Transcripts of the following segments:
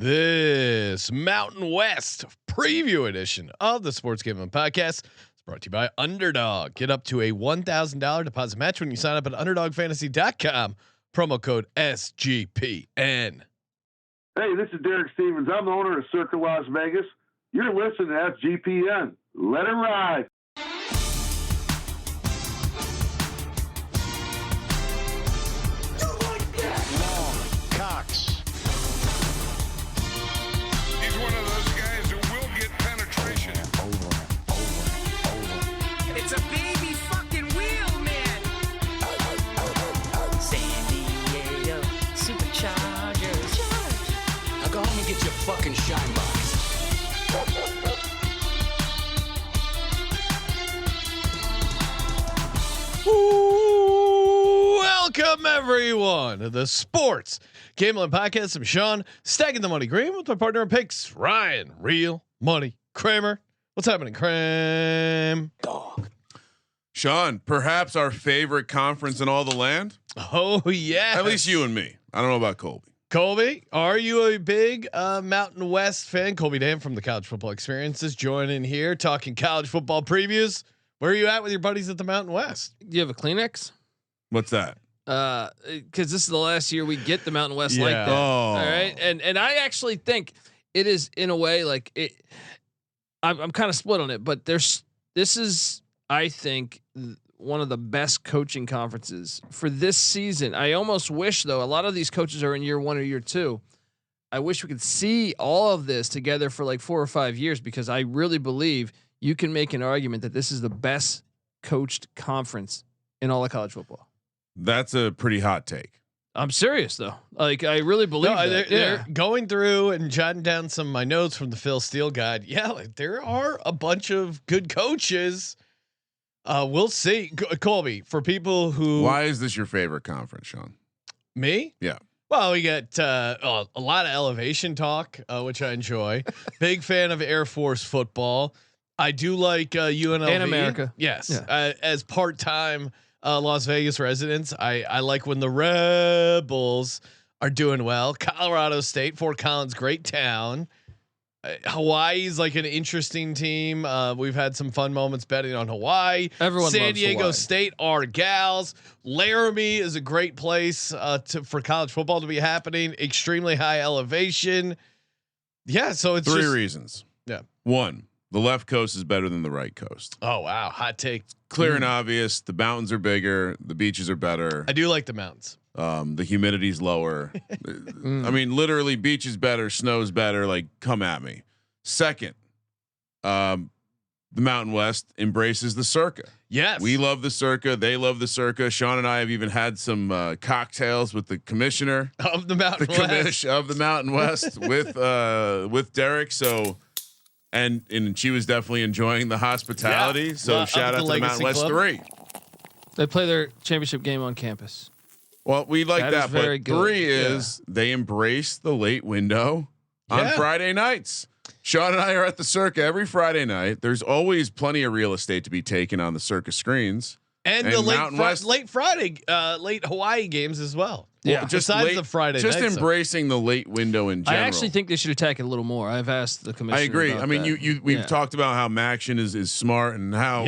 This Mountain West preview edition of the Sports Gambling Podcast is brought to you by Underdog. Get up to a $1,000 deposit match when you sign up at UnderdogFantasy.com. Promo code SGPN. Hey, this is Derek Stevens. I'm the owner of Circa Las Vegas. You're listening to SGPN. Let it ride. Fucking shine box. Welcome everyone to the Sports Gambling Podcast. I'm Sean, stacking the money green with my partner in picks, Ryan, Real Money Kramer. What's happening, Cram? Dog. Sean, perhaps our favorite conference in all the land. Oh yeah, at least you and me. I don't know about Colby. Colby, are you a big Mountain West fan? Colby Dan from the College Football Experience is joining here, talking college football previews. Where are you at with your buddies at the Mountain West? Do you have a Kleenex? What's that? Because this is the last year we get the Mountain West like that. Oh. All right, and I actually think it is in a way like it. I'm kind of split on it, but this is I think one of the best coaching conferences for this season. I almost wish though, a lot of these coaches are in year 1 or year 2. I wish we could see all of this together for like 4 or 5 years, because I really believe you can make an argument that this is the best coached conference in all of college football. That's a pretty hot take. I'm serious though. Like I really believe that. They're going through and jotting down some of my notes from the Phil Steele guide. Yeah, like there are a bunch of good coaches. We'll see. Colby, for people who, why is this your favorite conference, Sean? Me? Yeah. Well, we get a lot of elevation talk, which I enjoy. Big fan of Air Force football. I do like UNLV and America. Yes, Yeah. As part-time Las Vegas residents, I like when the Rebels are doing well. Colorado State, Fort Collins, great town. Hawaii's like an interesting team. We've had some fun moments betting on Hawaii. Everyone San loves Diego Hawaii. State, our gals. Laramie is a great place for college football to be happening. Extremely high elevation. Yeah, so it's 3 reasons. Yeah. 1, the left coast is better than the right coast. Oh wow, hot take. Clear and obvious. The mountains are bigger. The beaches are better. I do like the mountains. The humidity's lower. I mean, literally, beach is better, snow's better. Like, come at me. Second, the Mountain West embraces the Circa. Yes, we love the Circa. They love the Circa. Sean and I have even had some cocktails with the commissioner of the Mountain West. Of the Mountain West with Derek. So, and she was definitely enjoying the hospitality. Yeah. So shout out to the Mountain West Club. 3. They play their championship game on campus. Well, we like That that, is but very good. 3 is they embrace the late window on Friday nights. Sean and I are at the Circa every Friday night. There's always plenty of real estate to be taken on the Circa screens, and the late Friday, late Hawaii games as well. Yeah, just besides the Friday, just night embracing the late window in general. I actually think they should attack it a little more. I've asked the commissioner. I agree. about I mean, that. we've talked about how Maction is smart and how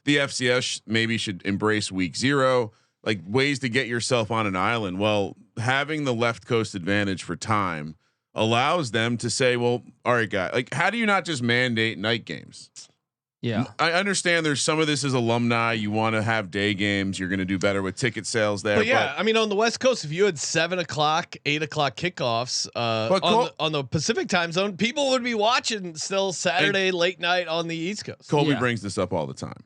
the FCS maybe should embrace week 0. Like ways to get yourself on an island. Well, having the left coast advantage for time allows them to say, well, all right, guys, like, how do you not just mandate night games? Yeah. I understand there's some of this as alumni. You want to have day games. You're going to do better with ticket sales there. But yeah, I mean, on the West Coast, if you had 7 o'clock, 8 o'clock kickoffs on the Pacific time zone, people would be watching still Saturday late night on the East Coast. Colby brings this up all the time.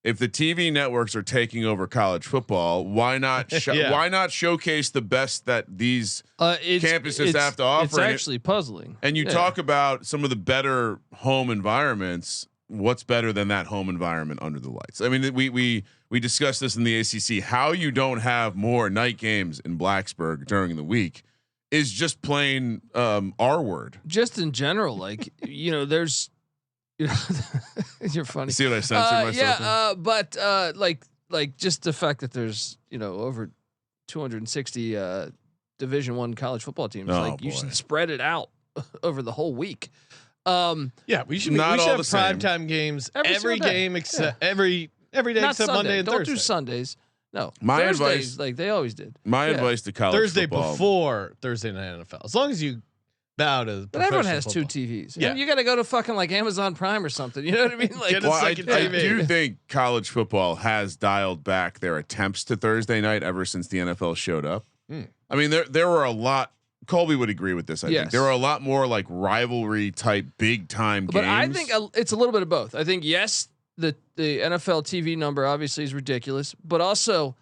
If the TV networks are taking over college football, why not why not showcase the best that these campuses have to offer? It's actually puzzling. And you talk about some of the better home environments. What's better than that home environment under the lights? I mean, we discussed this in the ACC. How you don't have more night games in Blacksburg during the week is just plain R word. Just in general, like there's. You're funny. See what I censored myself? Yeah, but like just the fact that there's over 260 Division I college football teams. Oh, like you should spread it out. over the whole week. Yeah, we should Not we should all have the same. primetime games Every every single day. game except every day Not except Sunday. Monday and Don't Thursday. do Sundays. No, My Thursdays, advice- like they always did. My Yeah. advice to college Thursday football, before Thursday night NFL. As long as you bow to. But everyone has professional two football. TVs. Yeah. You got to go to fucking like Amazon Prime or something. You know what I mean? Like, Get a Well, I second I TV. do think college football has dialed back their attempts to Thursday night ever since the NFL showed up. I mean, there were a lot. Colby would agree with this. I think Yes. there were a lot more like rivalry type big time games. but I think it's a little bit of both. I think yes, the NFL TV number obviously is ridiculous, but also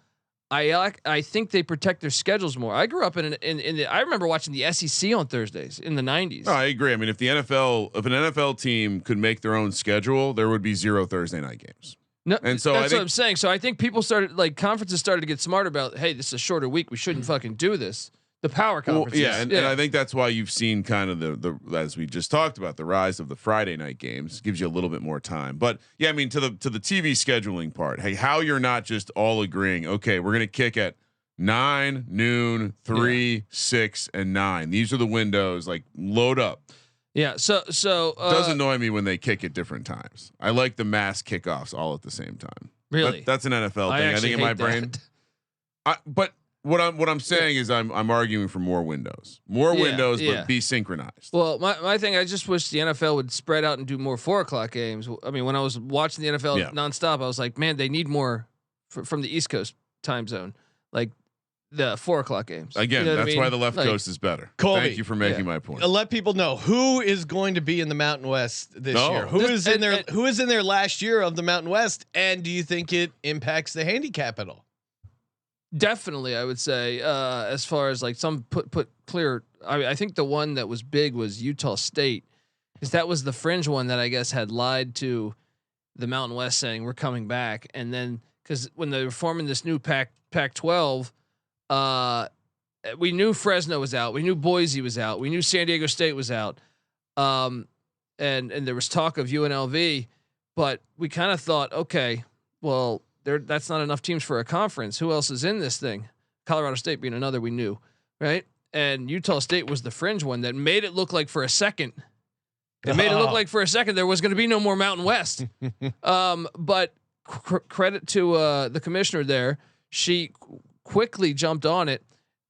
I think they protect their schedules more. I grew up in the I remember watching the SEC on Thursdays in the 90s. No, I agree. I mean, if an NFL team could make their own schedule, there would be 0 Thursday night games. No, And so that's what I'm saying. So I think people started like conferences started to get smart about, hey, this is a shorter week. We shouldn't fucking do this. The power conferences. And I think that's why you've seen kind of the as we just talked about, the rise of the Friday night games gives you a little bit more time. But yeah, I mean to the TV scheduling part. Hey, how you're not just all agreeing, okay, we're gonna kick at 9, noon, 3, 6, and 9. These are the windows. Like load up. Yeah. So It does annoy me when they kick at different times. I like the mass kickoffs all at the same time. really, That's an NFL thing. I think in my brain. But what I'm saying is I'm arguing for more windows, but be synchronized. Well, my thing, I just wish the NFL would spread out and do more 4:00 games. I mean, when I was watching the NFL nonstop, I was like, man, they need more from the East Coast time zone, like the 4:00 games. Again, You know what I that's mean? why the left Like, coast is better. Colby. Thank you for making my point. Let people know who is going to be in the Mountain West this No. year. Who is in there? and- Who is in there last year of the Mountain West? And do you think it impacts the handicap at all? Definitely, I would say as far as like some put clear. I think the one that was big was Utah State, because that was the fringe one that I guess had lied to the Mountain West saying we're coming back, and then because when they were forming this new Pac-12, we knew Fresno was out, we knew Boise was out, we knew San Diego State was out, and there was talk of UNLV, but we kind of thought, okay, well. That's not enough teams for a conference. Who else is in this thing? Colorado State being another we knew, right? And Utah State was the fringe one that made it look like for a second. It made it look like for a second there was going to be no more Mountain West. But credit to the commissioner there. She quickly jumped on it,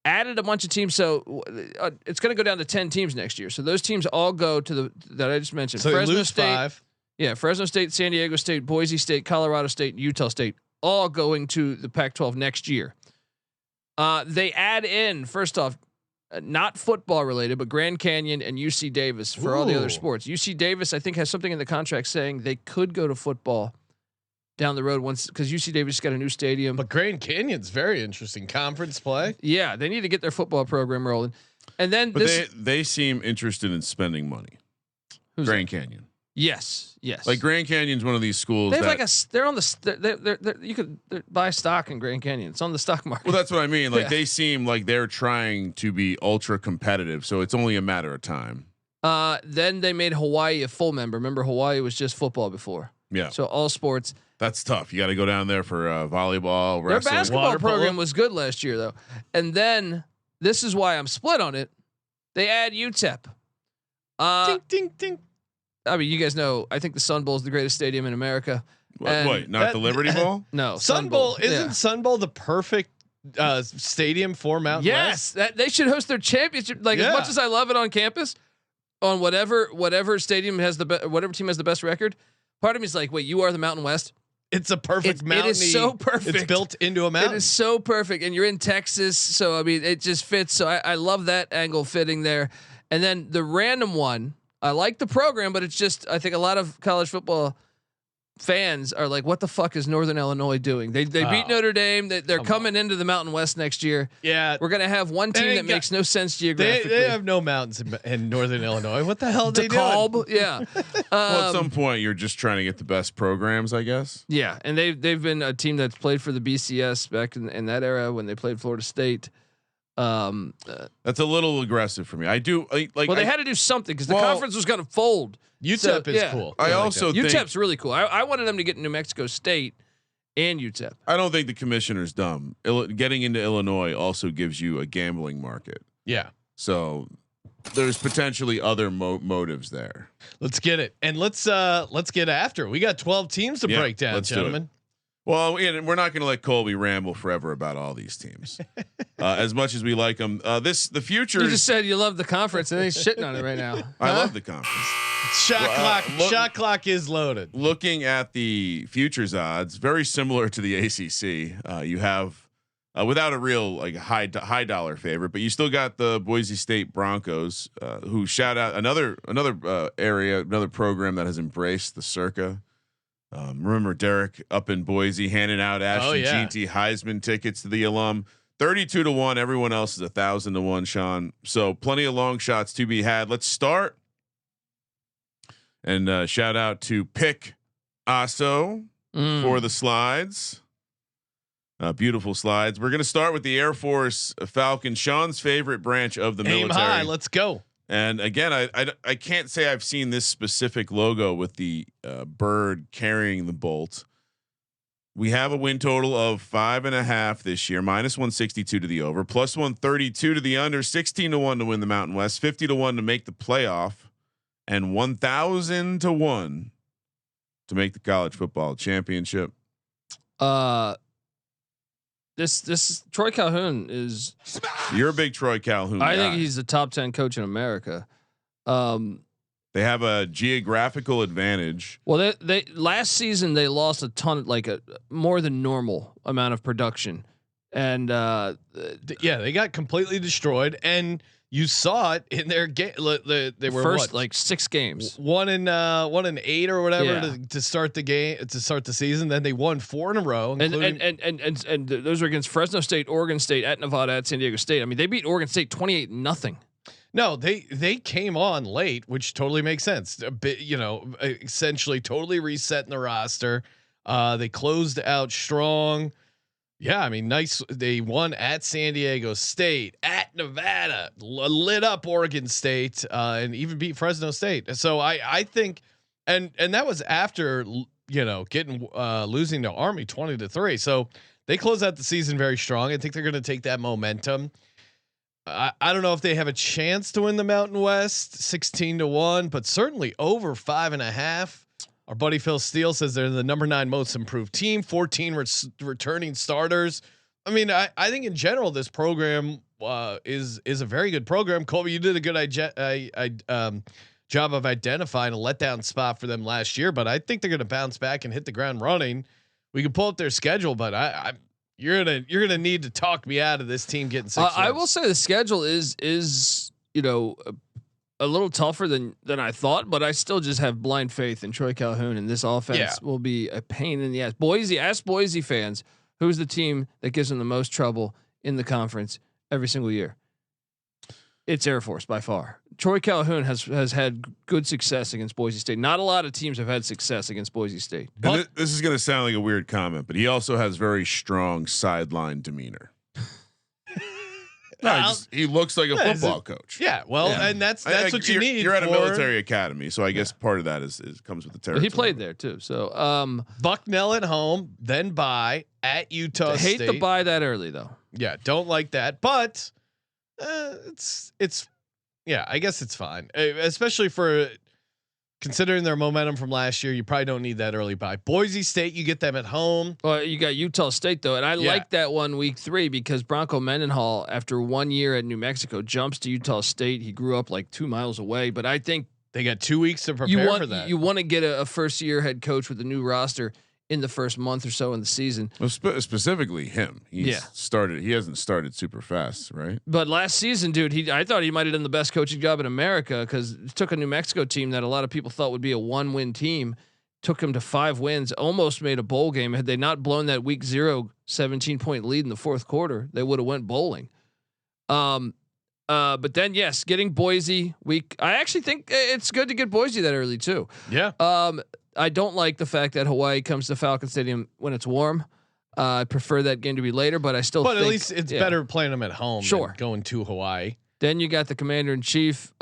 added a bunch of teams. So it's going to go down to 10 teams next year. So those teams all go to that I just mentioned. So Fresno lose State, 5. Yeah, Fresno State, San Diego State, Boise State, Colorado State, Utah State, all going to the Pac-12 next year. They add in, first off, not football related, but Grand Canyon and UC Davis for all the other sports. UC Davis, I think, has something in the contract saying they could go to football down the road once, because UC Davis got a new stadium. But Grand Canyon's very interesting conference play. Yeah, they need to get their football program rolling. And then they seem interested in spending money. Grand Canyon. Yes. Like Grand Canyon's one of these schools. They have they're on the you could buy stock in Grand Canyon. It's on the stock market. Well, that's what I mean. Like they seem like they're trying to be ultra competitive, so it's only a matter of time. Then they made Hawaii a full member. Remember, Hawaii was just football before. Yeah. So all sports. That's tough. You got to go down there for volleyball, Their wrestling. basketball water polo. program was good last year, though. And then this is why I'm split on it. They add UTEP. Ding, ding, ding. I mean, you guys know. I think the Sun Bowl is the greatest stadium in America. Wait, not the Liberty Bowl? No, Sun Bowl isn't Yeah. Sun Bowl the perfect stadium for Mountain Yes, West? that they should host their championship. Like as much as I love it on campus, on whatever stadium has whatever team has the best record. Part of me is like, wait, you are the Mountain West. It's a perfect mountain. It is so perfect. It's built into a mountain. It is so perfect, and you're in Texas, so I mean, it just fits. So I love that angle fitting there. And then the random one, I like the program, but it's just I think a lot of college football fans are like, what the fuck is Northern Illinois doing? They beat Notre Dame. They're coming into the Mountain West next year. Yeah, We're gonna have one team that makes no sense geographically. They have no mountains in Northern Illinois. What the hell are they doing? DeKalb, yeah. Well, at some point, you're just trying to get the best programs, I guess. Yeah, and they've been a team that's played for the BCS back in that era when they played Florida State. That's a little aggressive for me. I do like. Well, they had to do something because the conference was going to fold. UTEP is cool. I also think UTEP's really cool. I wanted them to get New Mexico State and UTEP. I don't think the commissioner's dumb. Getting into Illinois also gives you a gambling market. Yeah. So there's potentially other motives there. Let's get it, and let's get after it. We got 12 teams to break down, gentlemen. Well, we're not going to let Colby ramble forever about all these teams, as much as we like them. The future. You just said you love the conference, and he's shitting on it right now. I love the conference. Shot clock is loaded. Looking at the futures odds, very similar to the ACC. You have without a real like high dollar favorite, but you still got the Boise State Broncos, who shout out another program that has embraced the circa. Remember Derek up in Boise handing out Ashton Jeanty Heisman tickets to the alum. 32-1. Everyone else is 1,000-1. Sean, so plenty of long shots to be had. Let's start. And shout out to Pick Asso for the slides. Beautiful slides. We're going to start with the Air Force Falcons, Sean's favorite branch of the military. Aim high. Let's go. And again, I can't say I've seen this specific logo with the bird carrying the bolt. We have a win total of 5.5 this year, -162 to the over, +132 to the under, 16-1 to win the Mountain West, 50-1 to make the playoff, and 1,000-1 to make the college football championship. This Troy Calhoun is. You're a big Troy Calhoun. I think he's the top 10 coach in America. They have a geographical advantage. Well, they last season they lost a ton, like a more than normal amount of production, and they got completely destroyed. And you saw it in their game. They were first like 6 games, 1-8 or whatever to start the game, to start the season. Then they won 4 in a row, and those were against Fresno State, Oregon State, at Nevada, at San Diego State. I mean, they beat Oregon State 28-0. No, they came on late, which totally makes sense. A bit, essentially totally resetting the roster. They closed out strong. Yeah, I mean, nice. They won at San Diego State, at Nevada, lit up Oregon State, and even beat Fresno State. So I think, and that was after getting losing to Army 20-3. So they closed out the season very strong. I think they're going to take that momentum. I don't know if they have a chance to win the Mountain West, 16-1, but certainly over 5.5. Our buddy Phil Steele says they're the number 9 most improved team, 14 returning starters. I mean, I think in general this program is a very good program. Colby, you did a good job of identifying a letdown spot for them last year, but I think they're going to bounce back and hit the ground running. We can pull up their schedule, but you're gonna need to talk me out of this team getting 6 wins. I will say the schedule is a little tougher than I thought, but I still just have blind faith in Troy Calhoun, and this offense will be a pain in the ass. Boise, ask Boise fans who's the team that gives them the most trouble in the conference every single year. It's Air Force by far. Troy Calhoun has had good success against Boise State. Not a lot of teams have had success against Boise State. And this is going to sound like a weird comment, but he also has very strong sideline demeanor. No, he looks like a football coach. Yeah, well, and that's what you need. You're at a military academy, so I guess part of that is comes with the territory. He played there too. So Bucknell at home, then bye at Utah State. Hate to buy that early though. Yeah, don't like that, but it's I guess it's fine, especially for considering their momentum from last year. You probably don't need that early bye. Boise State, you get them at home. Well, you got Utah State though, and I like that one week 3 because Bronco Mendenhall, after 1 year at New Mexico, jumps to Utah State. He grew up like 2 miles away, but I think they got 2 weeks to prepare for that. You want to get a first year head coach with a new roster in the first month or so in the season. Well, specifically him. He hasn't started super fast, right? But last season, dude, I thought he might have done the best coaching job in America because he took a New Mexico team that a lot of people thought would be a 1-win team, took him to 5 wins, almost made a bowl game. Had they not blown that week 0 17-point lead in the fourth quarter, they would have went bowling. But then yes, getting Boise week. I actually think it's good to get Boise that early too. Yeah. I don't like the fact that Hawaii comes to Falcon Stadium when it's warm. I prefer that game to be later, but I still. But at least it's better playing them at home. Sure. Than going to Hawaii. Then you got the Commander-in-Chief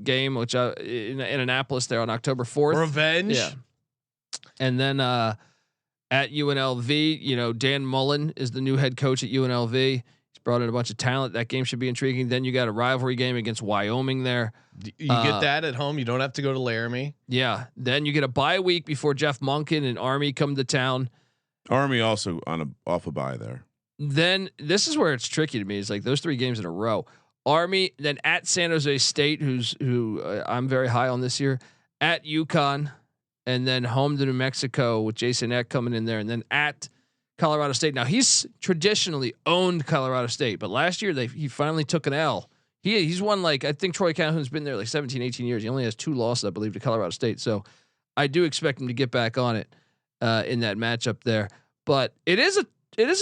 game, which in Annapolis there on October 4th. Revenge. Yeah. And then at UNLV, Dan Mullen is the new head coach at UNLV. He's brought in a bunch of talent. That game should be intriguing. Then you got a rivalry game against Wyoming there. You get that at home. You don't have to go to Laramie. Yeah. Then you get a bye week before Jeff Monken and Army come to town. Army also off a bye there. Then this is where it's tricky to me. It's like those 3 games in a row. Army, then at San Jose State, who I'm very high on this year, at UConn, and then home to New Mexico with Jason Eck coming in there, and then at Colorado State. Now he's traditionally owned Colorado State, but last year he finally took an L. He's won, like, I think Troy Calhoun's been there like 17, 18 years. He only has 2 losses, I believe, to Colorado State. So I do expect him to get back on it in that matchup there. But it is a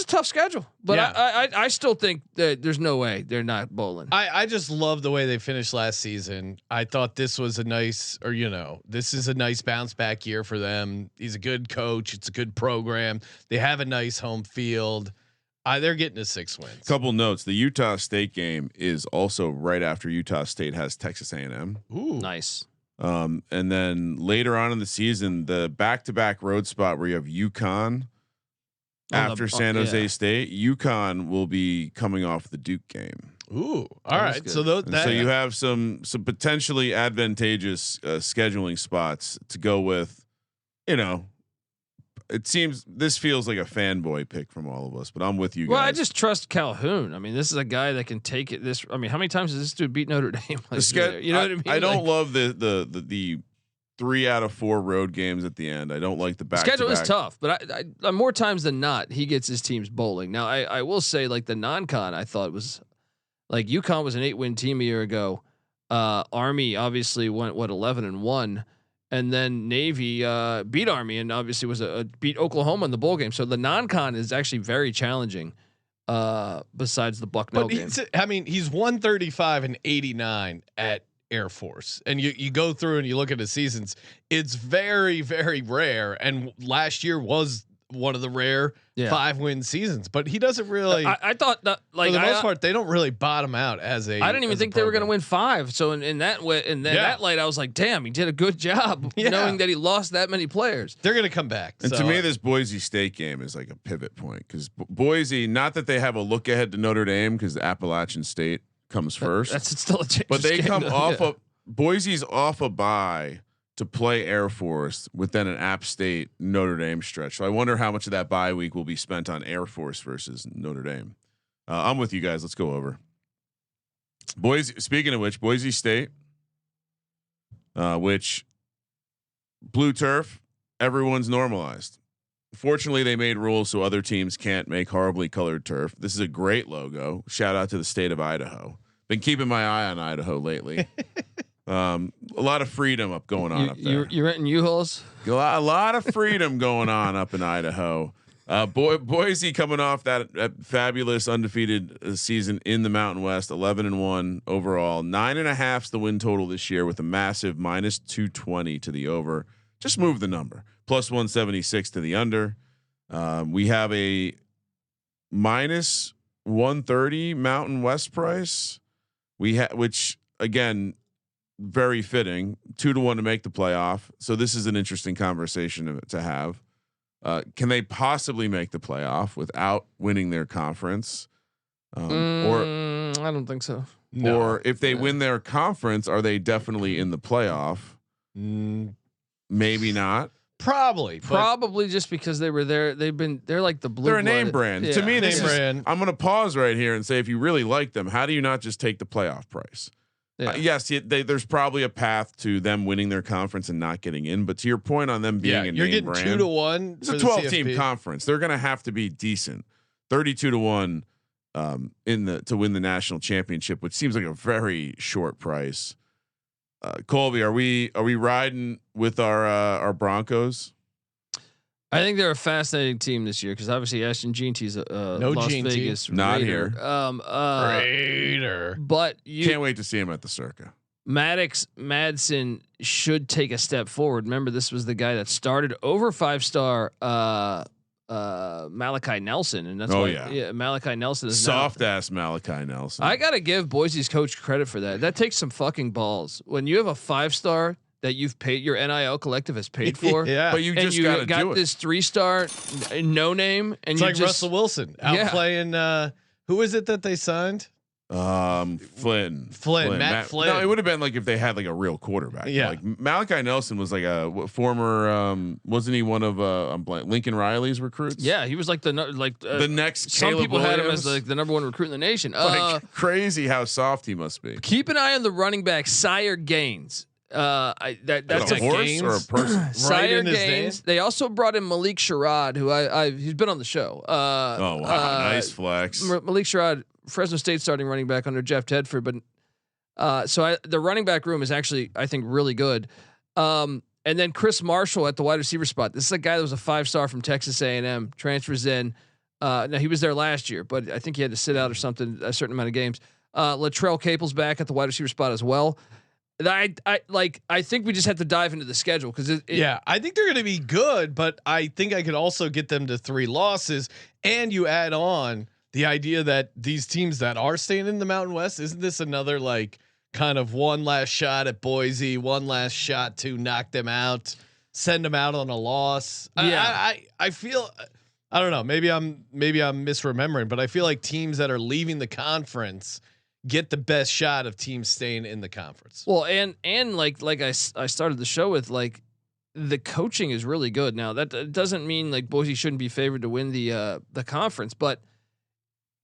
tough schedule, but yeah. I still think that there's no way they're not bowling. I just love the way they finished last season. I thought this was a nice, this is a nice bounce back year for them. He's a good coach. It's a good program. They have a nice home field. They're getting to 6 wins. Couple notes: the Utah State game is also right after Utah State has Texas A&M. Ooh, nice. And then later on in the season, the back-to-back road spot where you have UConn. After San Jose State, UConn will be coming off the Duke game. Ooh, all right. So you have some potentially advantageous scheduling spots to go with. It seems this feels like a fanboy pick from all of us, but I'm with you guys. Well, I just trust Calhoun. I mean, this is a guy that can take it. How many times has this dude beat Notre Dame? You know what I mean? I don't love the 3 out of 4 road games at the end. I don't like the back. Schedule is tough, but I more times than not, he gets his teams bowling. Now, I will say, like, the non-con, I thought was like UConn was an 8-win team a year ago. Army obviously went 11-1, and then Navy beat Army, and obviously was beat Oklahoma in the bowl game. So the non-con is actually very challenging. Besides the Bucknell game, he's 135 and 89 at Air Force, and you go through and you look at his seasons. It's very, very rare, and last year was one of the rare 5-win seasons. But he doesn't really. I thought that, like, for the most part, they don't really bottom out as a. I didn't even think they were going to win 5. So in that way, that light, I was like, damn, he did a good job knowing that he lost that many players. They're going to come back. And to me, this Boise State game is like a pivot point because Boise, not that they have a look ahead to Notre Dame because Appalachian State comes first. That's still a change. But they come off of Boise's off a bye to play Air Force with then an App State Notre Dame stretch. So I wonder how much of that bye week will be spent on Air Force versus Notre Dame. I'm with you guys. Let's go over Boise. Speaking of which, Boise State, which blue turf, everyone's normalized. Fortunately, they made rules so other teams can't make horribly colored turf. This is a great logo. Shout out to the state of Idaho. Been keeping my eye on Idaho lately. A lot of freedom going on up there. You're renting U-Hauls? A lot of freedom going on up in Idaho. Boise coming off that fabulous undefeated season in the Mountain West, 11-1 overall. 9.5's the win total this year with a massive -220 to the over. Just move the number. +176 to the under. We have a -130 Mountain West price. Which again, very fitting. 2-1 to make the playoff. So this is an interesting conversation to have. Can they possibly make the playoff without winning their conference? Or I don't think so. No. Or if they win their conference, are they definitely in the playoff? Maybe not. Probably just because they were there. They're like the blue. They're a name brand. Yeah. To me, name brand. I'm going to pause right here and say, if you really like them, how do you not just take the playoff price? Yeah. Yes, there's probably a path to them winning their conference and not getting in. But to your point on them being a you're name getting brand, 2-1. It's a 12-team conference. They're going to have to be decent. 32-1 to win the national championship, which seems like a very short price. Colby, are we riding with our Broncos? I think they're a fascinating team this year because obviously Ashton Jeanty's Las Vegas not Raider. here. Raider, but you can't wait to see him at the Circa. Madsen should take a step forward. Remember, this was the guy that started over 5-star Malachi Nelson, and that's Malachi Nelson is soft ass Malachi Nelson. I gotta give Boise's coach credit for that. That takes some fucking balls when you have a 5-star that you've paid, your NIL collective has paid for. Yeah, but you just got this 3-star no name, and it's you like just, Russell Wilson out playing. Who is it that they signed? Flynn. Matt Flynn. No, it would have been like if they had like a real quarterback. Yeah. Like Malachi Nelson was like a former. Wasn't he one of Lincoln Riley's recruits? Yeah, he was like the next. Some Caleb people Williams. had him as like the number one recruit in the nation. Crazy how soft he must be. Keep an eye on the running back Sire Gaines. That's a horse or a person. Sire Gaines. They also brought in Malik Sherrod, who he's been on the show. Oh wow, nice flex. Malik Sherrod, Fresno State starting running back under Jeff Tedford, but the running back room is actually, I think, really good. And then Chris Marshall at the wide receiver spot. This is a guy that was a 5-star from Texas A&M, transfers in. Now he was there last year, but I think he had to sit out or something, a certain amount of games. Latrell Capel's back at the wide receiver spot as well. I think we just have to dive into the schedule because I think they're going to be good, but I think I could also get them to 3 losses. And you add on the idea that these teams that are staying in the Mountain West, isn't this another like kind of one last shot at Boise, one last shot to knock them out, send them out on a loss? Yeah. I feel, I don't know, maybe I'm misremembering, but I feel like teams that are leaving the conference get the best shot of teams staying in the conference. Well, and like I started the show with, like, the coaching is really good. Now that doesn't mean like Boise shouldn't be favored to win the conference, but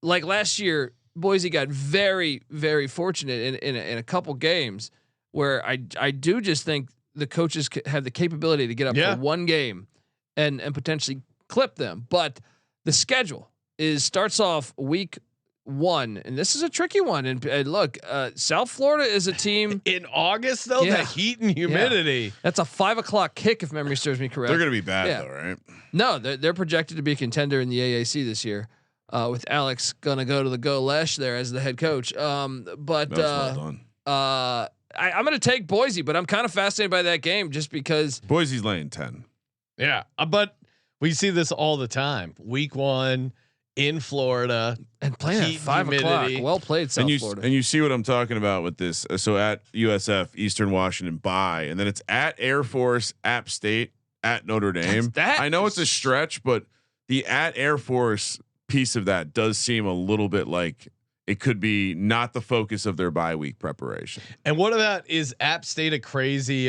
like last year, Boise got very, very fortunate in a couple games where I do just think the coaches have the capability to get up for one game and potentially clip them. But the schedule starts off week 1, and this is a tricky one. And look, South Florida is a team in August though. The heat and humidity. Yeah. That's a 5:00 kick if memory serves me correct. They're going to be bad though, right? No, they're projected to be a contender in the AAC this year. With Alex gonna go to the Go Lesh there as the head coach. But well done. I'm gonna take Boise, but I'm kind of fascinated by that game just because Boise's laying 10. Yeah, but we see this all the time. Week 1 in Florida and playing at 5:00. Well played, South Florida. And you see what I'm talking about with this. So at USF, Eastern Washington bye, and then it's at Air Force, App State, at Notre Dame. I know it's a stretch, but the at Air Force piece of that does seem a little bit like it could be not the focus of their bye week preparation. And what about, is App State a crazy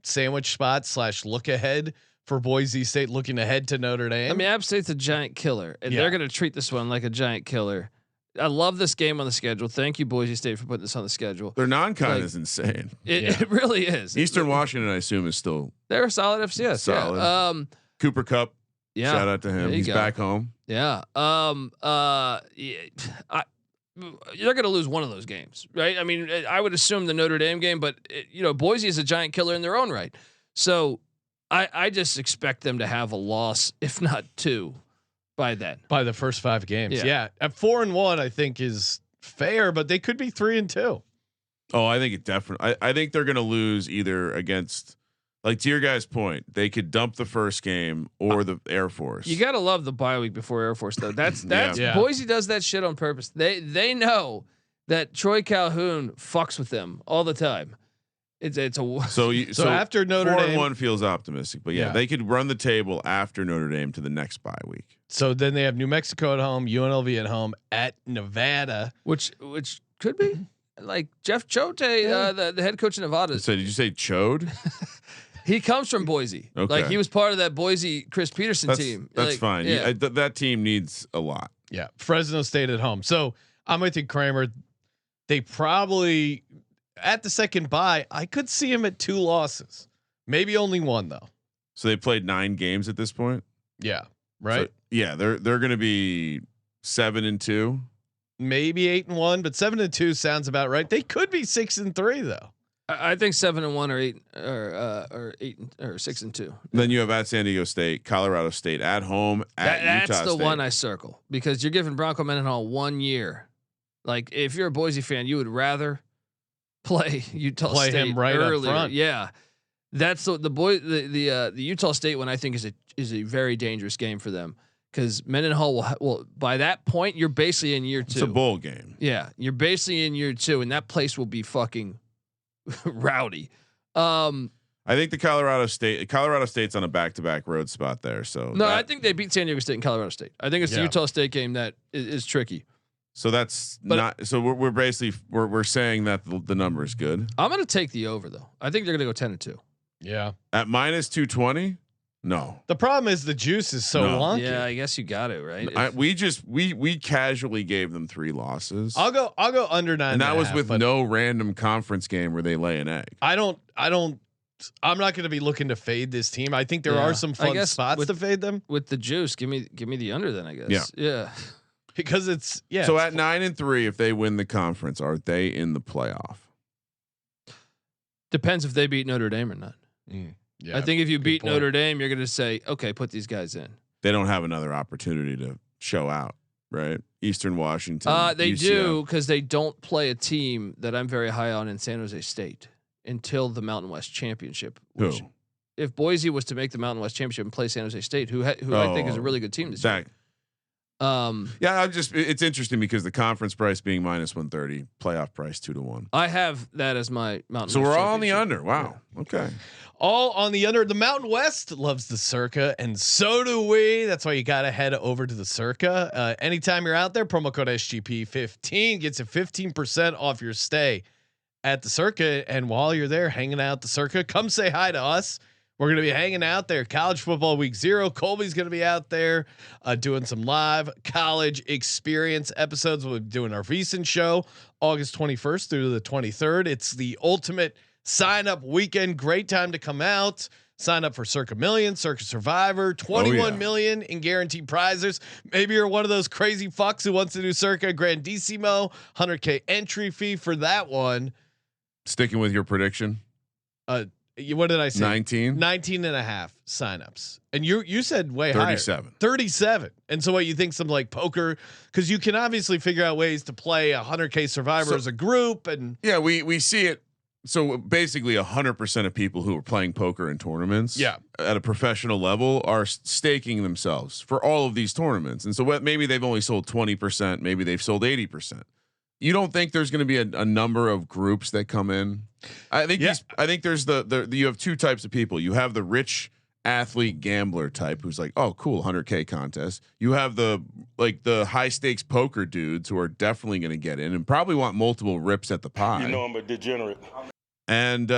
sandwich spot / look ahead for Boise State, looking ahead to Notre Dame? I mean, App State's a giant killer, and they're going to treat this one like a giant killer. I love this game on the schedule. Thank you, Boise State, for putting this on the schedule. Their non-con is insane. It really is. Eastern Washington, I assume, is still they're a solid FCS. Solid. Yeah. Cooper Kupp. Yeah. Shout out to him. He's back home. Yeah. They're going to lose one of those games, right? I mean, I would assume the Notre Dame game, but Boise is a giant killer in their own right. So I just expect them to have a loss, if not 2, by then. By the first 5 games. Yeah. At 4-1, I think is fair, but they could be 3-2. Oh, I think it definitely. I think they're going to lose either against. Like, to your guys' point, they could dump the first game or the Air Force. You gotta love the bye week before Air Force though. That's Boise does that shit on purpose. They know that Troy Calhoun fucks with them all the time. It's a so after Notre Dame 4-1 feels optimistic, but they could run the table after Notre Dame to the next bye week. So then they have New Mexico at home, UNLV at home, at Nevada, which could be like Jeff Choate, the head coach of Nevada. So did you say Chode? He comes from Boise. Okay. Like he was part of that Boise Chris Peterson team. That's fine. Yeah. That team needs a lot. Yeah. Fresno State at home. So I'm with you, Kramer. They probably at the second bye, I could see him at 2 losses, maybe only 1 though. So they played 9 games at this point. Yeah. Right. So, yeah. They're going to be 7-2, maybe 8-1, but 7-2 sounds about right. They could be 6-3 though. I think 7-1 or 8 or 8 or 6-2. Then you have at San Diego State, Colorado State at home at Utah State. That's the one I circle because you're giving Bronco Mendenhall 1 year. Like if you're a Boise fan, you would rather play Utah State him right earlier. up front. Yeah, that's the Utah State one. I think is a very dangerous game for them because Mendenhall will by that point you're basically in year 2. It's a bowl game. Yeah, you're basically in year 2, and that place will be fucking rowdy. I think the Colorado State's on a back-to-back road spot there. So I think they beat San Diego State and Colorado State. I think it's the Utah State game that is tricky. So that's not. So we're basically we're saying that the number is good. I'm going to take the over though. I think they're going to go 10-2. Yeah. At -220. No. The problem is the juice is so wonky. Yeah, I guess you got it right. We casually gave them 3 losses. I'll go under 9. And that was with no random conference game where they lay an egg. I'm not going to be looking to fade this team. I think there are some fun spots to fade them with the juice. Give me the under then, I guess. Yeah. Because it's So at 9-3, if they win the conference, are they in the playoff? Depends if they beat Notre Dame or not. Yeah, I think if you beat Notre Dame, you're going to say, okay, put these guys in. They don't have another opportunity to show out, right? Eastern Washington. They UCF. do, because they don't play a team that I'm very high on in San Jose State until the Mountain West Championship. Which, if Boise was to make the Mountain West Championship and play San Jose State, who I think is a really good team this year. Yeah, it's interesting because the conference price being -130, playoff price 2-1. I have that as my Mountain. So West we're all on the under. Wow. Yeah. Okay. All on the under. The Mountain West loves the Circa, and so do we. That's why you got to head over to the Circa. Anytime you're out there, promo code SGP15 gets you 15% off your stay at the Circa. And while you're there hanging out at the Circa, come say hi to us. We're going to be hanging out there. College football week 0. Colby's going to be out there doing some live college experience episodes. We'll be doing our VSiN show August 21st through the 23rd. It's the ultimate sign up weekend. Great time to come out. Sign up for Circa Million, Circa Survivor, 21 million in guaranteed prizes. Maybe you're one of those crazy fucks who wants to do Circa Grandissimo, 100K entry fee for that one. Sticking with your prediction. What did I say? 19 and a half signups. And you said way 37. higher. 37. And so what you think some like poker, because you can obviously figure out ways to play 100K Survivor as a group. And yeah, we see it. So basically 100% of people who are playing poker in tournaments at a professional level are staking themselves for all of these tournaments. And so maybe they've only sold 20%, maybe they've sold 80%. You don't think there's going to be a number of groups that come in? I think I think there's you have 2 types of people. You have the rich athlete gambler type who's like, oh cool, 100K contest. You have the high stakes poker dudes who are definitely going to get in and probably want multiple rips at the pie. You know I'm a degenerate. And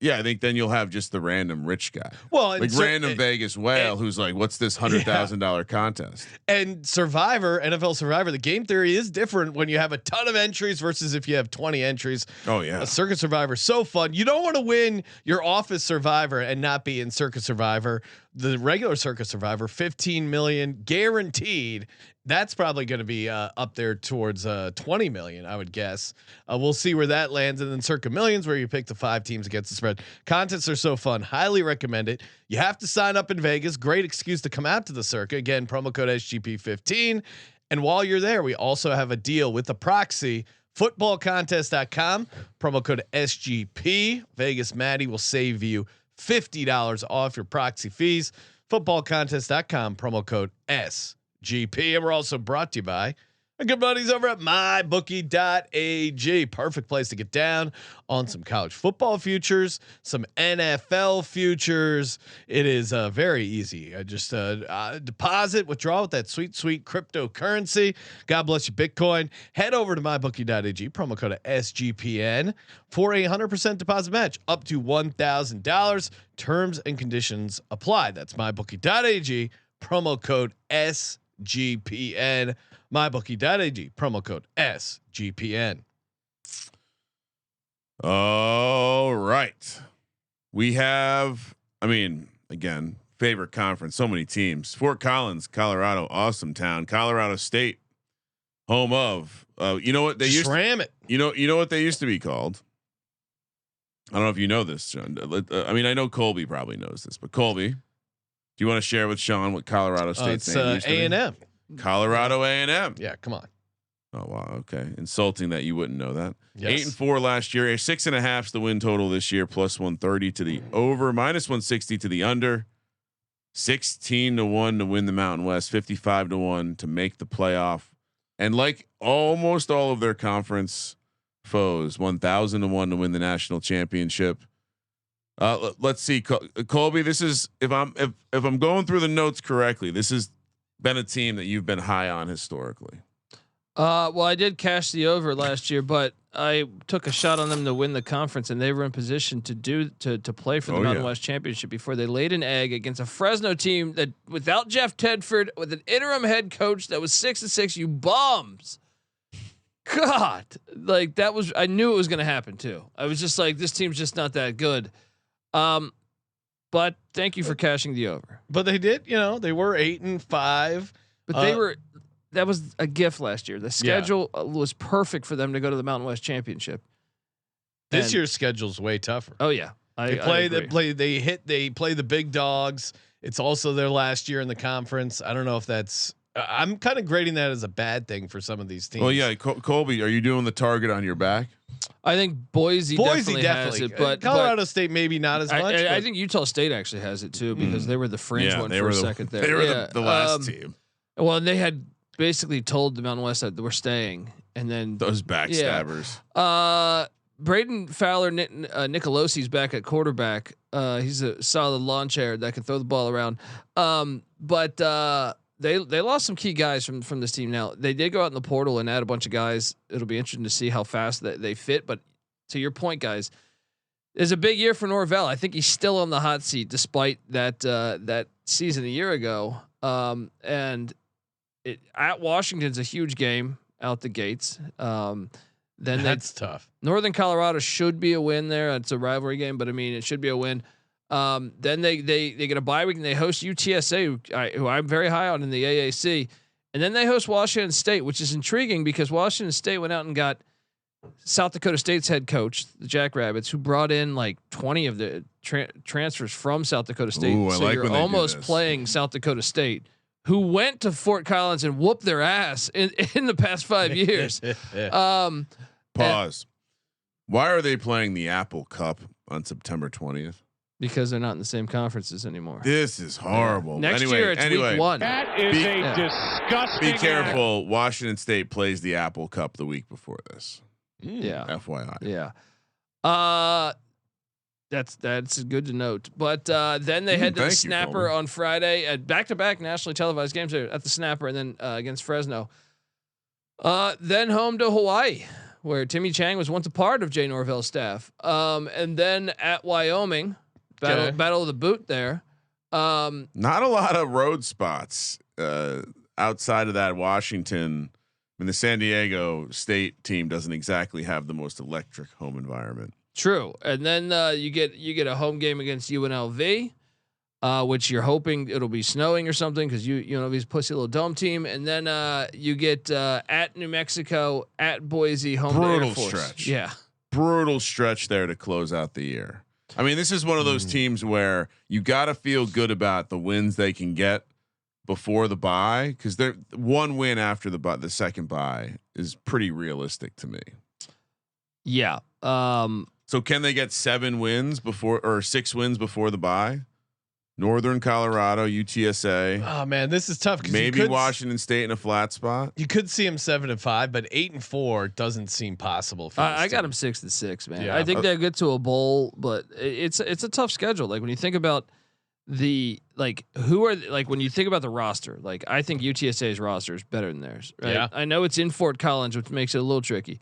I think then you'll have just the random rich guy. Well, like random Vegas whale who's like, what's this $100,000 contest? And Survivor, NFL Survivor, the game theory is different when you have a ton of entries versus if you have 20 entries. Oh yeah. A Circa Survivor, so fun. You don't want to win your office Survivor and not be in Circa Survivor. The regular Circa Survivor, 15 million guaranteed. That's probably going to be up there towards 20 million, I would guess. We'll see where that lands. And then Circa Millions, where you pick the 5 teams against the spread. Contests are so fun. Highly recommend it. You have to sign up in Vegas. Great excuse to come out to the Circa. Again, promo code SGP15. And while you're there, we also have a deal with the proxy. Footballcontest.com. Promo code SGP. Vegas Maddie will save you $50 off your proxy fees. Footballcontest.com. Promo code SGP. And we're also brought to you by our good buddies over at mybookie.ag. Perfect place to get down on some college football futures, some NFL futures. It is very easy. Just deposit, withdraw with that sweet cryptocurrency. God bless you, Bitcoin. Head over to mybookie.ag, promo code SGPN for a 100% deposit match up to $1,000. Terms and conditions apply. That's mybookie.ag, promo code SGPN. mybookie.ag, promo code SGPN. All right. We have, again, favorite conference, so many teams. Fort Collins, Colorado, awesome town. Colorado State, home of, you know what they used to, you know what they used to be called? I don't know if you know this, Sean. I know Colby probably knows this, but Colby, do you want to share with Sean what Colorado State's name used to be? A&M. Colorado A&M. Yeah, come on. Oh wow, okay. Insulting that you wouldn't know that. Yes. 8-4 last year. 6.5 is the win total this year. Plus 130 to the over. Minus 160 to the under. 16-1 to win the Mountain West. 55-1 to make the playoff. And like almost all of their conference foes, 1,000-1 to win the national championship. Let's see, Colby. This is if I'm going through the notes correctly. This has been a team that you've been high on historically. Well, I did cash the over last year, but I took a shot on them to win the conference, and they were in position to play for the Mountain West Championship before they laid an egg against a Fresno team that, without Jeff Tedford, with an interim head coach that was 6-6. You bums. God, like that was. I knew it was going to happen too. I was just like, this team's just not that good. But thank you for cashing the over. But they did. They were 8-5. But they were. That was a gift last year. The schedule was perfect for them to go to the Mountain West Championship. This year's schedule's way tougher. Oh yeah, They play the big dogs. It's also their last year in the conference. I don't know if that's. I'm kind of grading that as a bad thing for some of these teams. Well, yeah, Colby, are you doing the target on your back? I think Boise definitely has it, but Colorado State maybe not as much. I think Utah State actually has it too because they were the fringe one for a second there. They were the last team. Well, they had basically told the Mountain West that we're staying, and then those backstabbers. Braden Fowler Nicolosi's back at quarterback. He's a solid lawn chair that can throw the ball around. But they lost some key guys from this team. Now they did go out in the portal and add a bunch of guys. It'll be interesting to see how fast they fit. But to your point, guys, it's a big year for Norvell. I think he's still on the hot seat despite that season a year ago. And at Washington's a huge game out the gates. Then that's tough. Northern Colorado should be a win there. It's a rivalry game, but I mean it should be a win. Then they get a bye week and they host UTSA, who I'm very high on in the AAC, and then they host Washington State, which is intriguing because Washington State went out and got South Dakota State's head coach, the Jackrabbits, who brought in like 20 of the transfers from South Dakota State. Ooh, so you're almost playing South Dakota State, who went to Fort Collins and whooped their ass in the past 5 years. Pause. Why are they playing the Apple Cup on September 20th? Because they're not in the same conferences anymore. This is horrible. Next year it's week 1. That is disgusting. Be careful. Washington State plays the Apple Cup the week before this. Yeah. FYI. Yeah. That's good to note. But then they head to the Snapper on Friday at back-to-back nationally televised games at the Snapper, and then against Fresno. Then home to Hawaii, where Timmy Chang was once a part of Jay Norvell's staff. And then at Wyoming, battle of the boot there. Not a lot of road spots outside of that. Washington, I mean, the San Diego State team doesn't exactly have the most electric home environment. True, and then you get a home game against UNLV, which you're hoping it'll be snowing or something because UNLV's pussy little dome team, and then you get at New Mexico, at Boise, home to Air Force. Stretch. Yeah, brutal stretch there to close out the year. I mean, this is one of those teams where you got to feel good about the wins they can get before the bye, because they're one win after the second bye is pretty realistic to me. Yeah. So can they get 7 wins before or 6 wins before the bye? Northern Colorado, UTSA. Oh man, this is tough. Maybe Washington State in a flat spot. You could see them 7-5, but 8-4 doesn't seem possible. For I got them 6-6, man. Yeah. I think they'll get to a bowl, but it's a tough schedule. Like when you think about when you think about the roster, like I think UTSA's roster is better than theirs. Right? Yeah. I know it's in Fort Collins, which makes it a little tricky.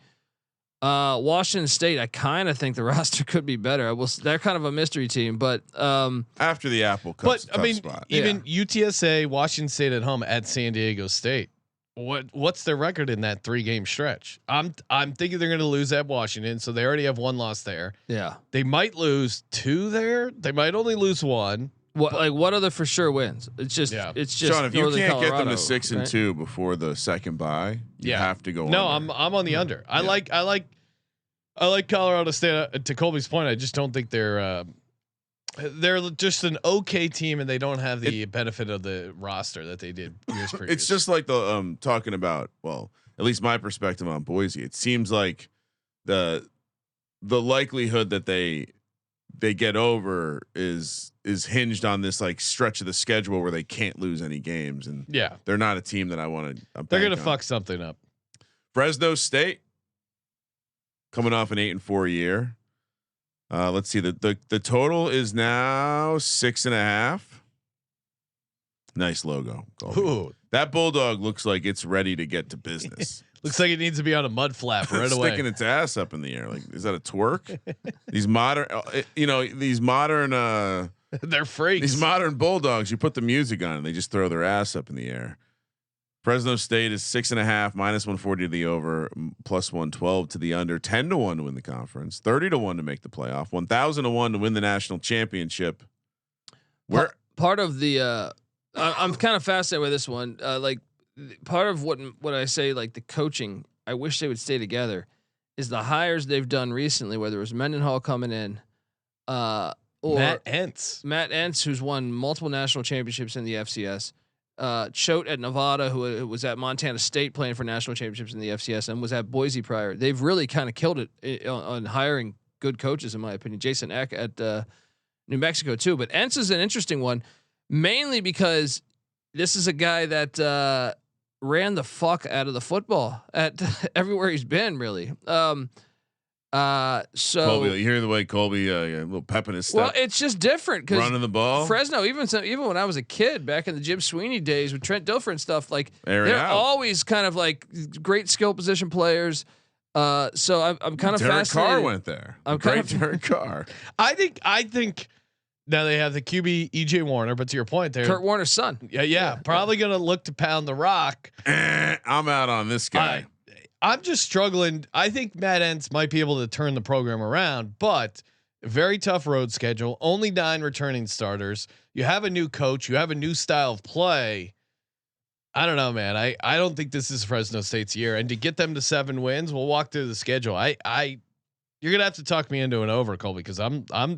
Washington State, I kind of think the roster could be better. They're kind of a mystery team, but after the Apple Cup, but I mean, even UTSA, Washington State at home at San Diego State. What's their record in that 3-game stretch? I'm thinking they're going to lose at Washington, so they already have 1 loss there. Yeah, they might lose 2 there. They might only lose 1. What are the for sure wins? It's just Sean, if Northern you can't Colorado, get them to 6-2 before the second bye, you have to go. No, under. I'm on the under. I like Colorado State. To Colby's point, I just don't think they're just an okay team, and they don't have the benefit of the roster that they did years previous. It's just like the talking about. Well, at least my perspective on Boise. It seems like the likelihood that they get over is hinged on this like stretch of the schedule where they can't lose any games, and they're not a team that I want to. They're gonna fuck something up. Fresno State coming off an 8-4 year. Let's see, the total is now 6.5. Nice logo. Ooh. That bulldog looks like it's ready to get to business. Looks like it needs to be on a mud flap right away. Sticking its ass up in the air. Like, is that a twerk? These modern, these modern, they're freaks. These modern bulldogs, you put the music on and they just throw their ass up in the air. Fresno State is 6.5, -140 to the over, +112 to the under, 10-1 to win the conference, 30-1 to make the playoff, 1,000-1 to win the national championship. Where part of the, I'm kind of fascinated with this one. Like part of what I say, like the coaching, I wish they would stay together, is the hires they've done recently, whether it was Mendenhall coming in, or Matt Entz, who's won multiple national championships in the FCS. Choate at Nevada, who was at Montana State playing for national championships in the FCS and was at Boise prior. They've really kind of killed it on hiring good coaches, in my opinion. Jason Eck at New Mexico too. But Entz is an interesting one, mainly because this is a guy that ran the fuck out of the football at everywhere he's been, really. So Colby, you hear the way Colby, a little pep in his step. Well, it's just different because running the ball. Fresno, even when I was a kid back in the Jim Sweeney days with Trent Dilfer and stuff, like they're always kind of like great skill position players. So I'm kind of Derek fascinated. Carr went there. Derek Carr. I think now they have the QB EJ Warner, but to your point, there, Kurt Warner's son. Yeah, probably gonna look to pound the rock. I'm out on this guy. I'm just struggling. I think Matt Entz might be able to turn the program around, but very tough road schedule. Only 9 returning starters. You have a new coach. You have a new style of play. I don't know, man. I don't think this is Fresno State's year. And to get them to 7 wins, we'll walk through the schedule. You're gonna have to talk me into an over, Colby, because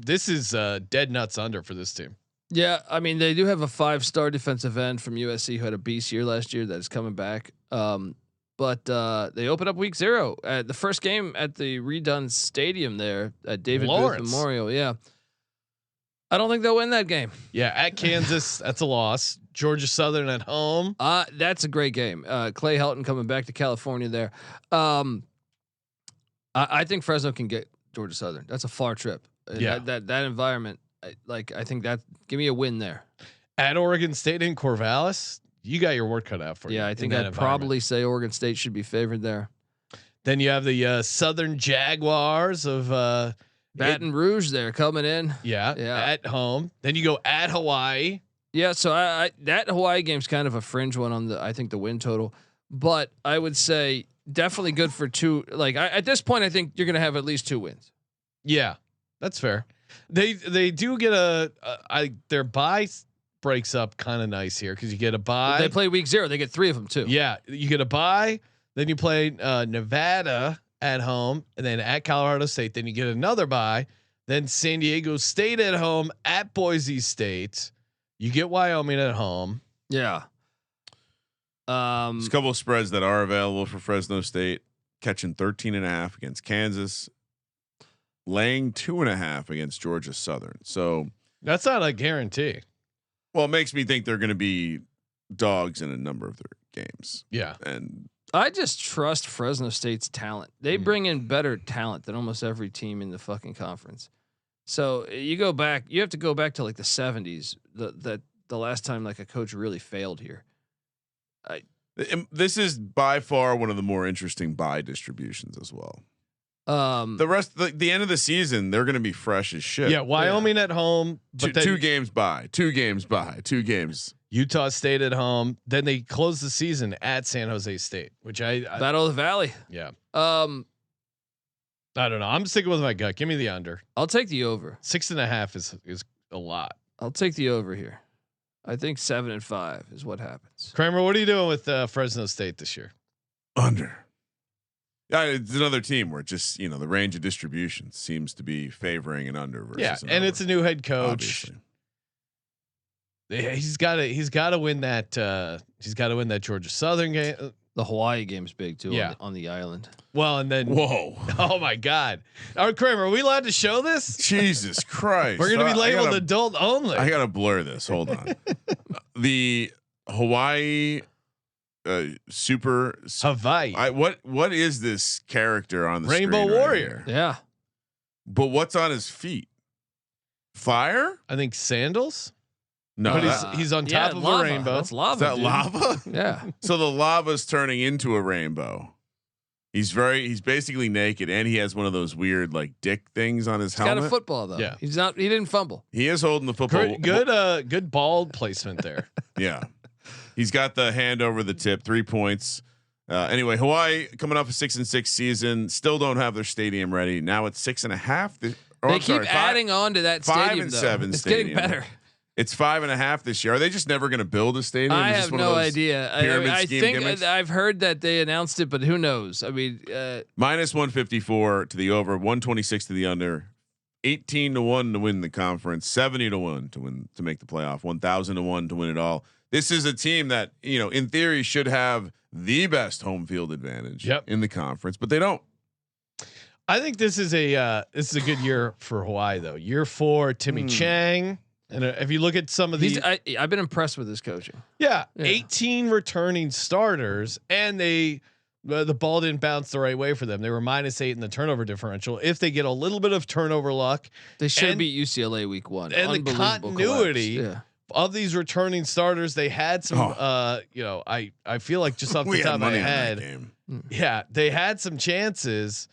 this is dead nuts under for this team. Yeah, I mean they do have a 5-star defensive end from USC who had a beast year last year that is coming back. But they open up week 0 at the first game at the redone stadium there at David Booth Memorial. Yeah. I don't think they'll win that game. Yeah. At Kansas, that's a loss. Georgia Southern at home. That's a great game. Clay Helton coming back to California there. I think Fresno can get Georgia Southern. That's a far trip. Yeah. That environment. I think that give me a win there. At Oregon State in Corvallis. You got your work cut out for you. Yeah, I think I'd probably say Oregon State should be favored there. Then you have the Southern Jaguars of Baton Rouge there coming in. Yeah, at home. Then you go at Hawaii. Yeah, so I that Hawaii game's kind of a fringe one on the the win total, but I would say definitely good for 2. Like at this point, I think you're going to have at least 2 wins. Yeah, that's fair. They do get their bye breaks up kind of nice here because you get a bye. They play week 0. They get 3 of them too. Yeah, you get a bye. Then you play Nevada at home, and then at Colorado State. Then you get another bye. Then San Diego State at home, at Boise State. You get Wyoming at home. Yeah. There's a couple of spreads that are available for Fresno State, catching 13.5 against Kansas, laying 2.5 against Georgia Southern. So that's not a guarantee. Well, it makes me think they're going to be dogs in a number of their games. Yeah. And I just trust Fresno State's talent. They bring in better talent than almost every team in the fucking conference. So you have to go back to like the 70s, the last time like a coach really failed here. This is by far one of the more interesting bye distributions as well. The rest, the end of the season, they're going to be fresh as shit. Yeah, Wyoming at home, but two games by, 2 2 games. Utah State at home. Then they close the season at San Jose State, which I Battle of the Valley. Yeah. I don't know. I'm sticking with my gut. Give me the under. I'll take the over. 6.5 is a lot. I'll take the over here. I think 7-5 is what happens. Kramer, what are you doing with Fresno State this year? Under. Yeah, it's another team where just the range of distribution seems to be favoring an under versus an and over, it's a new head coach. Obviously. He's got to win that. He's got to win that Georgia Southern game. The Hawaii game's big too. Yeah. On the island. Well, and then whoa! Oh my God! All right, Kramer, are we allowed to show this? Jesus Christ! We're gonna be labeled adult only. I gotta blur this. Hold on. The Hawaii. Super Hawaii. What is this character on the Rainbow screen Warrior? Right, yeah. But what's on his feet? Fire? I think sandals. No, but he's on top of lava. a rainbow. That's lava. Is that lava? Yeah. So the lava's turning into a rainbow. He's basically naked, and he has one of those weird like dick things on his helmet. Got a football though. Yeah. He didn't fumble. He is holding the football. Good ball placement there. Yeah. He's got the hand over the tip, 3 points. Anyway, Hawaii coming off a 6-6 season, still don't have their stadium ready. Now it's 6.5. They keep adding on to that stadium. 5 and 7. It's stadium. getting better. It's 5.5 this year. Are they just never going to build a stadium? I have no idea. I think gimmicks? I've heard that they announced it, but who knows? I mean, minus 154 to the over, 126 to the under, 18-1 to win the conference, 70-1 to make the playoff, 1,000-1 to win it all. This is a team that in theory should have the best home field advantage in the conference, but they don't. I think this is a good year for Hawaii though. Year 4, Timmy Chang. And if you look at some of these, I've been impressed with his coaching. Yeah, 18 returning starters, and the ball didn't bounce the right way for them. They were -8 in the turnover differential. If they get a little bit of turnover luck, they should beat UCLA week 1. And the continuity of these returning starters, they had some. I feel like just off the top of my head, they had some chances.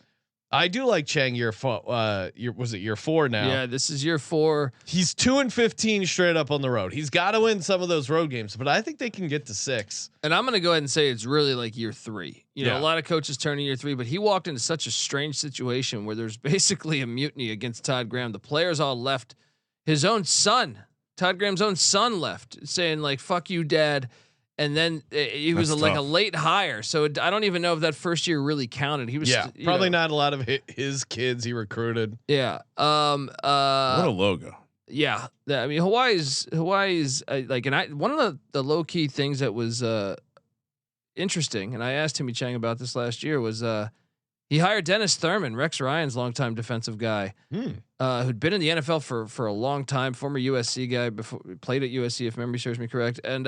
I do like Chang year 4 now? Yeah, this is year 4. He's 2-15 straight up on the road. He's got to win some of those road games, but I think they can get to 6. And I'm going to go ahead and say it's really like year 3. A lot of coaches turn in year 3, but he walked into such a strange situation where there's basically a mutiny against Todd Graham. The players all left. His own son, Todd Graham's own son, left, saying like "fuck you, Dad." And then he was like a late hire, so I don't even know if that first year really counted. He was probably not a lot of his kids he recruited. Yeah. What a logo. Yeah. I mean, Hawaii's like, and one of the low key things that was interesting, and I asked Timmy Chang about this last year, was he hired Dennis Thurman, Rex Ryan's longtime defensive guy, who'd been in the NFL for a long time, former USC guy, before played at USC if memory serves me correct, and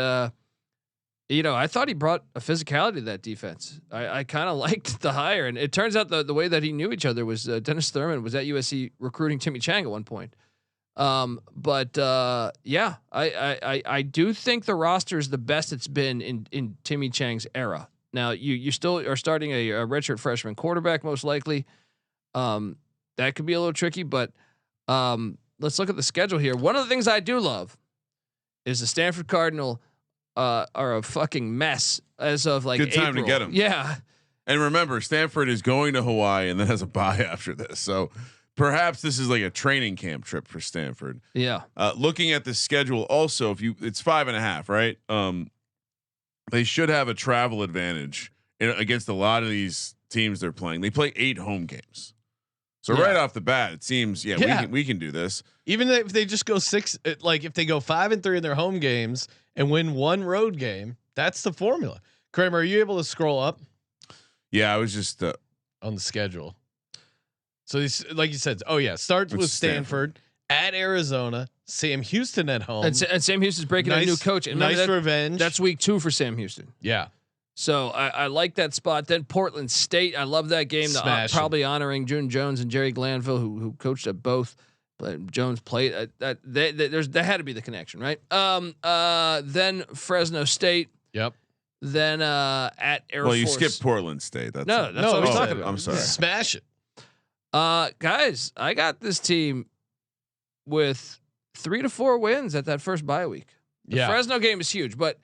I thought he brought a physicality to that defense. I kind of liked the hire, and it turns out the way that he knew each other was Dennis Thurman was at USC recruiting Timmy Chang at one point. I do think the roster is the best it's been in Timmy Chang's era. Now you still are starting a redshirt freshman quarterback most likely. That could be a little tricky, but let's look at the schedule here. One of the things I do love is the Stanford Cardinal. Are a fucking mess as of like good time April. to get them. Yeah. And remember, Stanford is going to Hawaii and then has a bye after this. So perhaps this is like a training camp trip for Stanford. Yeah. Looking at the schedule also, it's 5.5, right? They should have a travel advantage against a lot of these teams they're playing. They play 8 home games. So right off the bat, it seems, we can do this. Even if they just go 6, like if they go 5-3 in their home games and win 1 road game, that's the formula. Kramer, are you able to scroll up? Yeah, I was just on the schedule. So these, like you said, starts with Stanford at Arizona, Sam Houston at home, and Sam Houston's breaking a new coach. And nice revenge. That's week 2 for Sam Houston. Yeah. So I like that spot. Then Portland State, I love that game. Probably honoring June Jones and Jerry Glanville, who coached at both. But Jones played that had to be the connection, right? Then Fresno State. Yep. Then at Air Force. Well, you skipped Portland State. That's what I was talking about. I'm sorry. Smash it. Guys, I got this team with 3 to 4 wins at that first bye week. The Fresno game is huge, but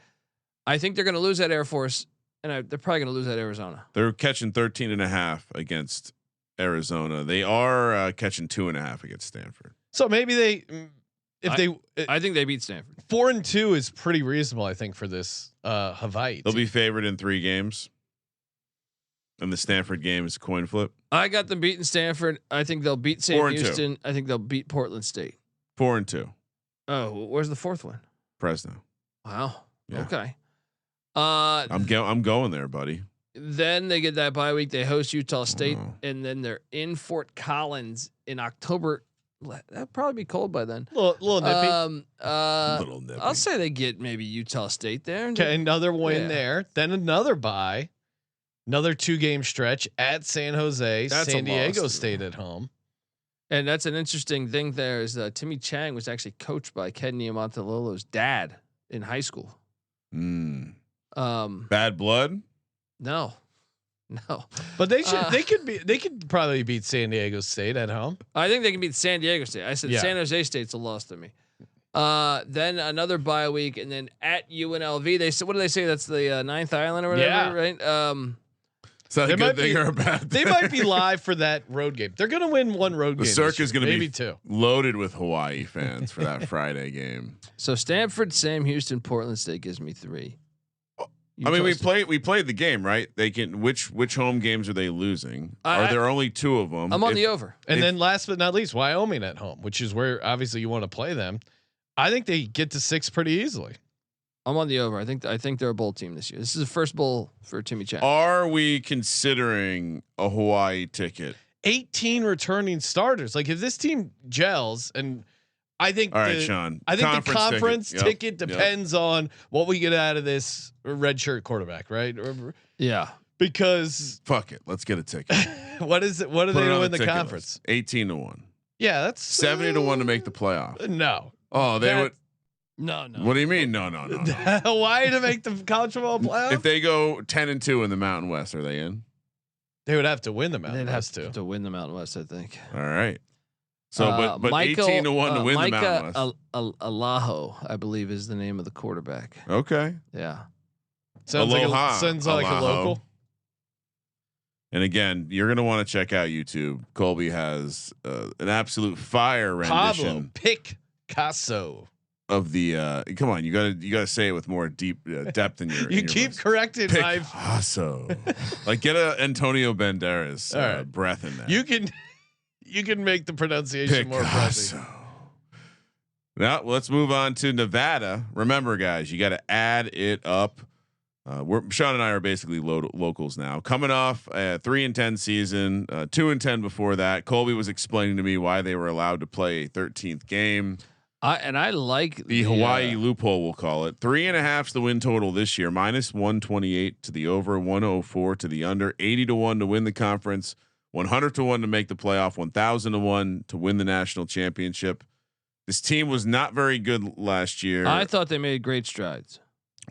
I think they're going to lose at Air Force. And they're probably going to lose at Arizona. They're catching 13.5 against Arizona. They are catching 2.5 against Stanford. So maybe I think they beat Stanford. 4-2 is pretty reasonable, I think, for this Hawaii. They'll be favored in 3 games. And the Stanford game is a coin flip. I got them beating Stanford. I think they'll beat Sam Houston. I think they'll beat Portland State. 4-2. Oh, where's the 4th one? Fresno. Wow. Yeah. Okay. I'm going there, buddy. Then they get that bye week. They host Utah State, and then they're in Fort Collins in October. That'd probably be cold by then. Little nippy. Little nippy. I'll say they get maybe Utah State there. Okay, another win there. Then another bye. Another 2-game stretch at San Jose. That's San Diego State at home. And that's an interesting thing. There is Timmy Chang was actually coached by Ken Niumatalolo's dad in high school. Bad blood? No. No, but they should. They could probably beat San Diego State at home. I think they can beat San Diego State. I said San Jose State's a loss to me. Then another bye week, and then at UNLV, they said, what do they say? That's the ninth island or whatever, right? Is that a good thing or a bad thing? They might be live for that road game. They're going to win one road game. The Cirque is going to be two. Loaded with Hawaii fans for that Friday game. So Stanford, Sam Houston, Portland State gives me 3. I mean, we played the game, right? They can. Which home games are they losing? Are there only 2 of them? I'm on the over. And then last but not least, Wyoming at home, which is where obviously you want to play them. I think they get to 6 pretty easily. I'm on the over. I think they're a bowl team this year. This is the first bowl for Timmy Chan. Are we considering a Hawaii ticket? 18 returning starters. Like if this team gels, and I think all right, Sean. I think the conference ticket depends on what we get out of this redshirt quarterback, right? Yeah. Because fuck it, let's get a ticket. What is it? What are they to win the conference? 18-1. Yeah, that's 70-1 to make the playoff. No. Oh, they would. No. What do you mean? No. Why to make the college football playoff? If they go 10-2 in the Mountain West, are they in? They would have to win the Mountain They'd West have to win the Mountain West, I think. All right. So, but Michael, 18-1 to win the Mountain West. Alaho, I believe, is the name of the quarterback. Okay. Yeah. Sounds like a local. And again, you're going to want to check out YouTube. Colby has an absolute fire rendition. Pablo Picasso of the. Come on, you got to say it with more depth in your. You in your keep voice. correcting my Picasso. Like get a Antonio Banderas breath in that. You can make the pronunciation more impressive. Now let's move on to Nevada. Remember, guys, you got to add it up. Sean and I are basically locals now, coming off a 3-10 season, 2-10 before that. Colby was explaining to me why they were allowed to play a 13th game. I like the Hawaii loophole, we'll call it. 3.5's the win total this year, -128 to the over, 104 to the under, 80-1 to win the conference, 100-1 to make the playoff, 1,000-1 to win the national championship. This team was not very good last year. I thought they made great strides.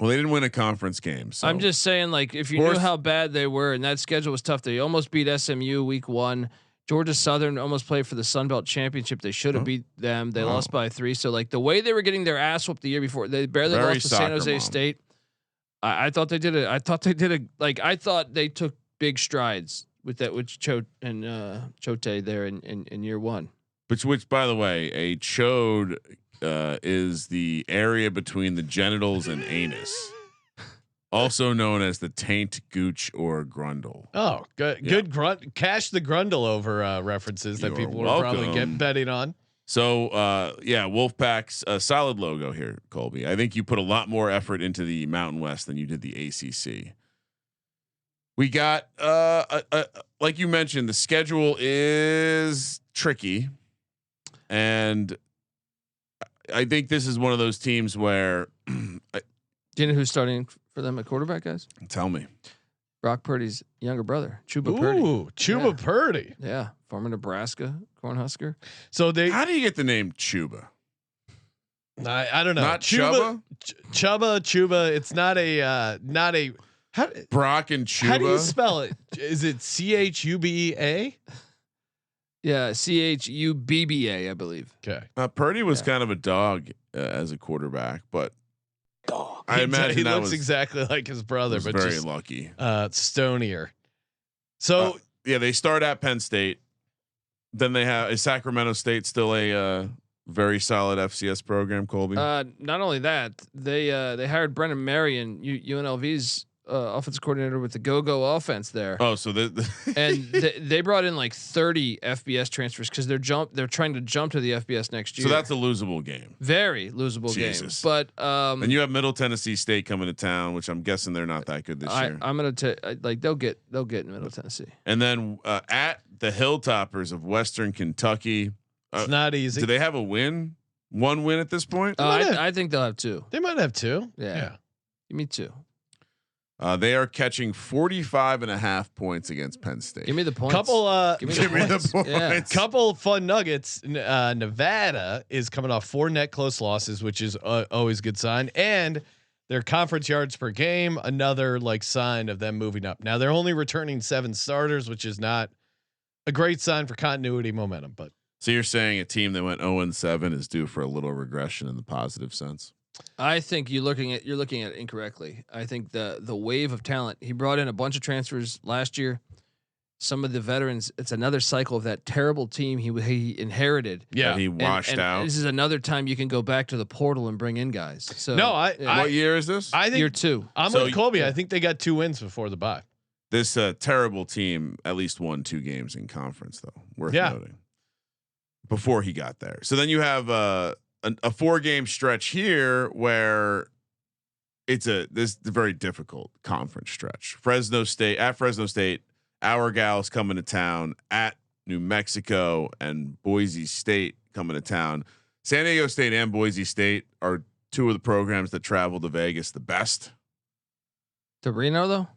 Well, they didn't win a conference game. So I'm just saying, like, if you knew how bad they were and that schedule was tough, they almost beat SMU week 1. Georgia Southern almost played for the Sun Belt Championship. They should have beat them. They lost by 3. So like the way they were getting their ass whooped the year before, they barely lost to San Jose State. I thought they did it. I thought they took big strides with that, with Chote and Chote there in year 1. Which by the way, a chode is the area between the genitals and anus, also known as the taint, gooch, or grundle. Oh, good grunt. Cash the grundle over references that people will probably get betting on. So Wolfpack's a solid logo here, Colby. I think you put a lot more effort into the Mountain West than you did the ACC. We got like you mentioned, the schedule is tricky, and I think this is one of those teams where. Do you know who's starting for them at quarterback, guys? Tell me. Brock Purdy's younger brother, Chuba Purdy. Chuba Purdy. Yeah, former Nebraska Cornhusker. So how do you get the name Chuba? I don't know. Not Chuba. Chuba. It's not a Brock and Chuba. How do you spell it? Is it CHUBA? Yeah, CHUBBA, I believe. Okay. Purdy was kind of a dog as a quarterback, but I imagine he looks exactly like his brother, but very just lucky. Stonier. So they start at Penn State. Then they have is Sacramento State still a very solid FCS program, Colby? Not only that, they hired Brendan Marion, UNLV's offensive coordinator, with the go-go offense there. Oh, so and they brought in like 30 FBS transfers because they're trying to jump to the FBS next year. So that's a losable game. Very losable game. But and you have Middle Tennessee State coming to town, which I'm guessing they're not that good this year. I'm gonna they'll get in Middle Tennessee. And then at the Hilltoppers of Western Kentucky, it's not easy. Do they have a win? One win at this point? I think they'll have 2. They might have 2. Yeah. Give me 2. They are catching 45.5 points against Penn State. Give me the points. Give me the points. Yeah. Couple fun nuggets. Nevada is coming off 4 net close losses, which is always a good sign. And their conference yards per game, another like sign of them moving up. Now they're only returning 7 starters, which is not a great sign for continuity momentum. But so you're saying a team that went 0-7 is due for a little regression in the positive sense? I think you're looking at it incorrectly. I think the wave of talent, he brought in a bunch of transfers last year. Some of the veterans, it's another cycle of that terrible team he inherited. Yeah, that he washed out. This is another time you can go back to the portal and bring in guys. So no, what year is this? I think year 2. I'm with Colby. I think they got 2 wins before the bye. This terrible team at least won 2 games in conference, though. Worth noting. Before he got there, so then you have a 4-game stretch here where it's a very difficult conference stretch. Fresno State, our gals coming to town, at New Mexico and Boise State coming to town. San Diego State and Boise State are 2 of the programs that travel to Vegas the best. To Reno though?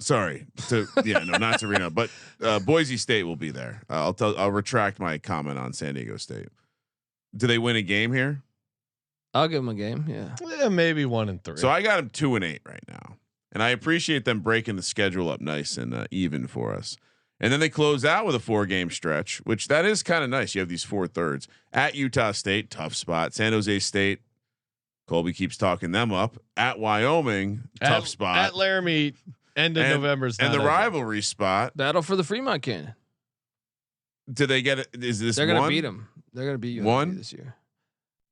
Sorry, not to Reno, but Boise State will be there. I'll retract my comment on San Diego State. Do they win a game here? I'll give them a game. Yeah, maybe 1-3. So I got them 2-8 right now, and I appreciate them breaking the schedule up nice and even for us. And then they close out with a 4-game stretch, which that is kind of nice. You have these 4 thirds at Utah State, tough spot. San Jose State, Colby keeps talking them up. At Wyoming, tough spot. At Laramie, end of November, and the rivalry spot. Battle for the Fremont Canyon. Do they get it? Is this? They're gonna beat them. They're gonna beat UNLV this year.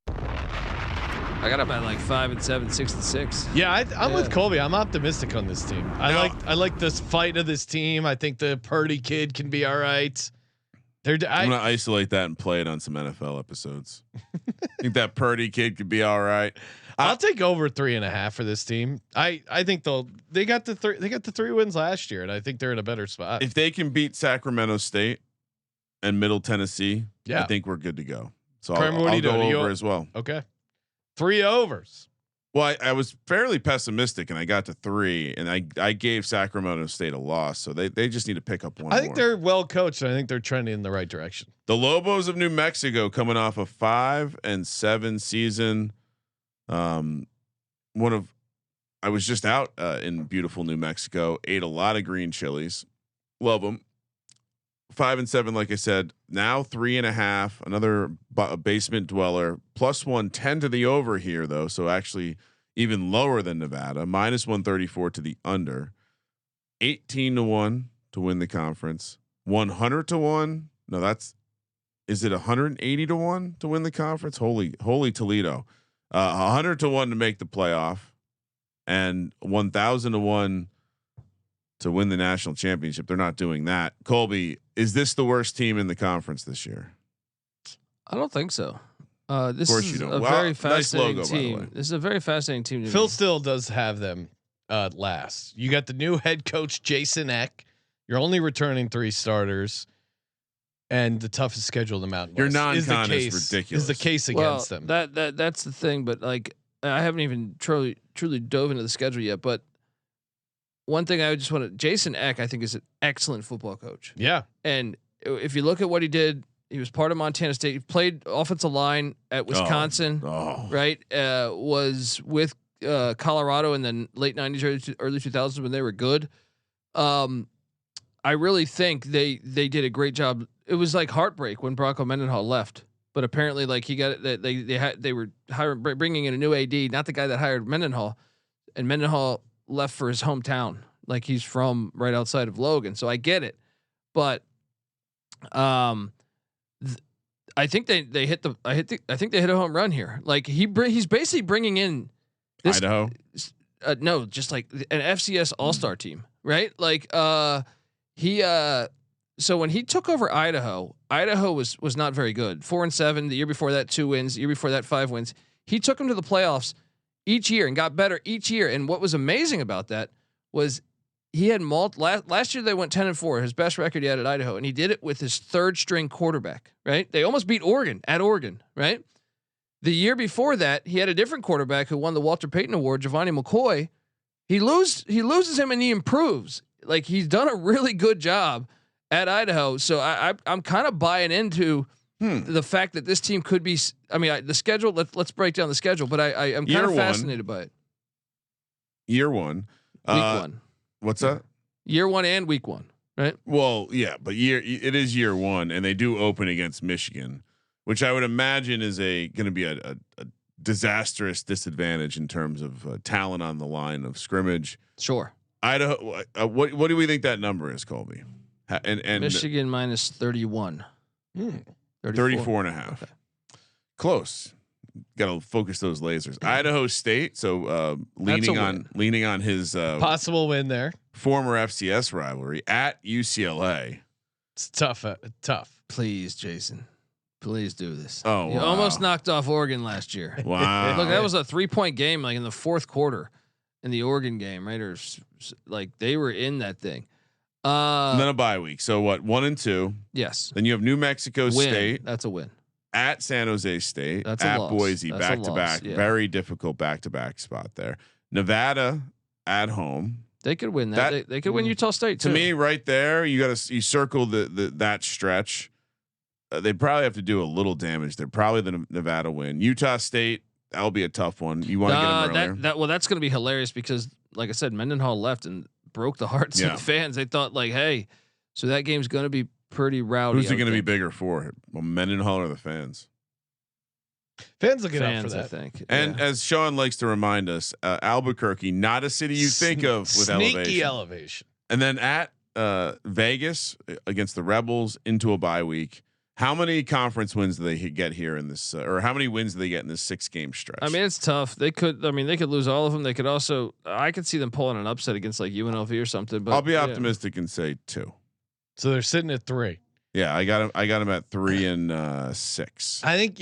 I got up at like 5-7, 6-6. Yeah, I'm with Colby. I'm optimistic on this team. I like this fight of this team. I think the Purdy kid can be all right. I'm gonna isolate that and play it on some NFL episodes. I think that Purdy kid could be all right. I'll take over 3.5 for this team. I think they got the 3 wins last year, and I think they're in a better spot. If they can beat Sacramento State and Middle Tennessee, I think we're good to go. So I'll go over as well. Okay, 3 overs. Well, I was fairly pessimistic, and I got to 3, and I gave Sacramento State a loss, so they just need to pick up 1. I think they're well coached, and I think they're trending in the right direction. The Lobos of New Mexico coming off a 5-7 season. I was just out in beautiful New Mexico, ate a lot of green chilies, love them. 5-7, like I said, now 3.5, another basement dweller, +110 to the over here though. So actually even lower than Nevada, -134 to the under, 18-1 to win the conference, 100-1. No, is it 180-1 to win the conference? Holy Toledo. 100-1 to make the playoff, and 1,000-1 to win the national championship. They're not doing that. Colby, is this the worst team in the conference this year? I don't think so. This of course is you don't. a very fascinating nice logo, team. by the way. This is a very fascinating team. Phil still does have them last. You got the new head coach Jason Eck. You're only returning 3 starters. And the toughest schedule in the Mountain Your West non-con is ridiculous. Is the case against them? That's the thing. But like, I haven't even truly dove into the schedule yet. But one thing I just want to, Jason Eck, I think is an excellent football coach. Yeah. And if you look at what he did, he was part of Montana State. He played offensive line at Wisconsin, right? Was with Colorado in the late 90s, early 2000s when they were good. I really think they did a great job. It was like heartbreak when Bronco Mendenhall left, but apparently like he got it. They were bringing in a new AD, not the guy that hired Mendenhall, and Mendenhall left for his hometown. Like he's from right outside of Logan. So I get it, but I think they hit I think they hit a home run here. Like he's basically bringing in this Idaho. No, just like an FCS All-Star team, right? Like so when he took over Idaho was not very good. 4-7. The year before that, 2 wins. The year before that, 5 wins. He took him to the playoffs each year and got better each year. And what was amazing about that was he had last year they went 10-4, his best record he had at Idaho, and he did it with his 3rd string quarterback. Right? They almost beat Oregon at Oregon. Right? The year before that, he had a different quarterback who won the Walter Payton Award, Giovanni McCoy. He loses him and he improves. Like he's done a really good job at Idaho. So I'm kind of buying into the fact that this team could be. I mean, the schedule. Let's break down the schedule. But I'm kind of fascinated by it. Year one. Week one. What's that? Year one and week one, right? Well, yeah, but it is year one, and they do open against Michigan, which I would imagine is going to be a disastrous disadvantage in terms of talent on the line of scrimmage. Sure. Idaho. What do we think that number is, Colby? And Michigan minus 31. 34.5. Okay. Close. Got to focus those lasers. Idaho State. So leaning on his possible win there. Former FCS rivalry at UCLA. It's tough. Tough. Please, Jason. Please do this. Oh, you almost knocked off Oregon last year. Wow. Look, that was a 3-point game, like in the fourth quarter, in the Oregon game, right? Or like they were in that thing. And then a bye week. So what? 1 and 2. Yes. Then you have New Mexico State. That's a win. At San Jose State. That's at a loss. Boise. That's back to back. Yeah. Very difficult back to back spot there. Nevada at home. They could win that. They could win Utah State too. To me, right there, you circle that stretch. They probably have to do a little damage. They're probably the Nevada win. Utah State, that'll be a tough one. You want to get them earlier. Well, that's going to be hilarious because, like I said, Mendenhall left and broke the hearts of the fans. They thought like, hey, so that game's going to be pretty rowdy. Who's it going to be bigger for? Well, Mendenhall or the fans? Fans looking up for that, I think. And as Sean likes to remind us, Albuquerque, not a city you think of with sneaky elevation. And then at Vegas against the Rebels into a bye week. How many conference wins do they get here in this, or how many wins do they get in this 6-game stretch? I mean, it's tough. They could lose all of them. They could also. I could see them pulling an upset against like UNLV or something. But I'll be optimistic and say 2. So they're sitting at 3. Yeah, I got them at 3 and 6. I think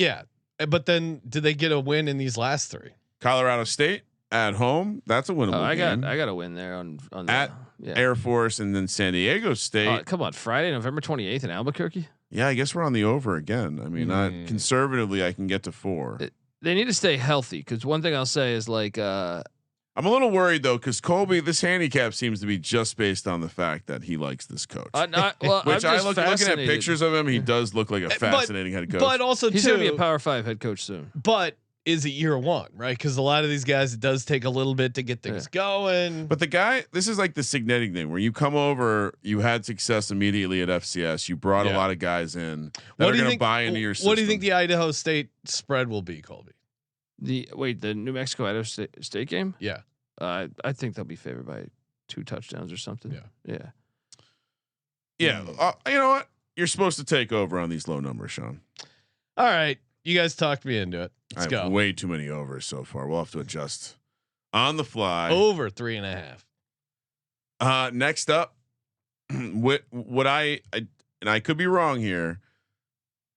but then did they get a win in these last 3? Colorado State at home. That's a winnable game. I got a win there on at Air Force, and then San Diego State. Come on, Friday, November 28th in Albuquerque. Yeah, I guess we're on the over again. I mean, conservatively, I can get to 4. They need to stay healthy because one thing I'll say is like, I'm a little worried though because Colby, this handicap seems to be just based on the fact that he likes this coach. Looking at pictures of him, he does look like a fascinating head coach. But also, he's going to be a Power 5 head coach soon. But is it year 1, right? Because a lot of these guys, it does take a little bit to get things going. But the guy, this is like the Signetti thing where you come over, you had success immediately at FCS. You brought a lot of guys in that are going to buy into your system. What do you think the Idaho State spread will be, Colby? The New Mexico Idaho State game? Yeah. I think they'll be favored by 2 touchdowns or something. Yeah. You know what? You're supposed to take over on these low numbers, Sean. All right. You guys talked me into it. Let's go. Way too many overs so far. We'll have to adjust on the fly. Over 3.5. Next up, what I could be wrong here.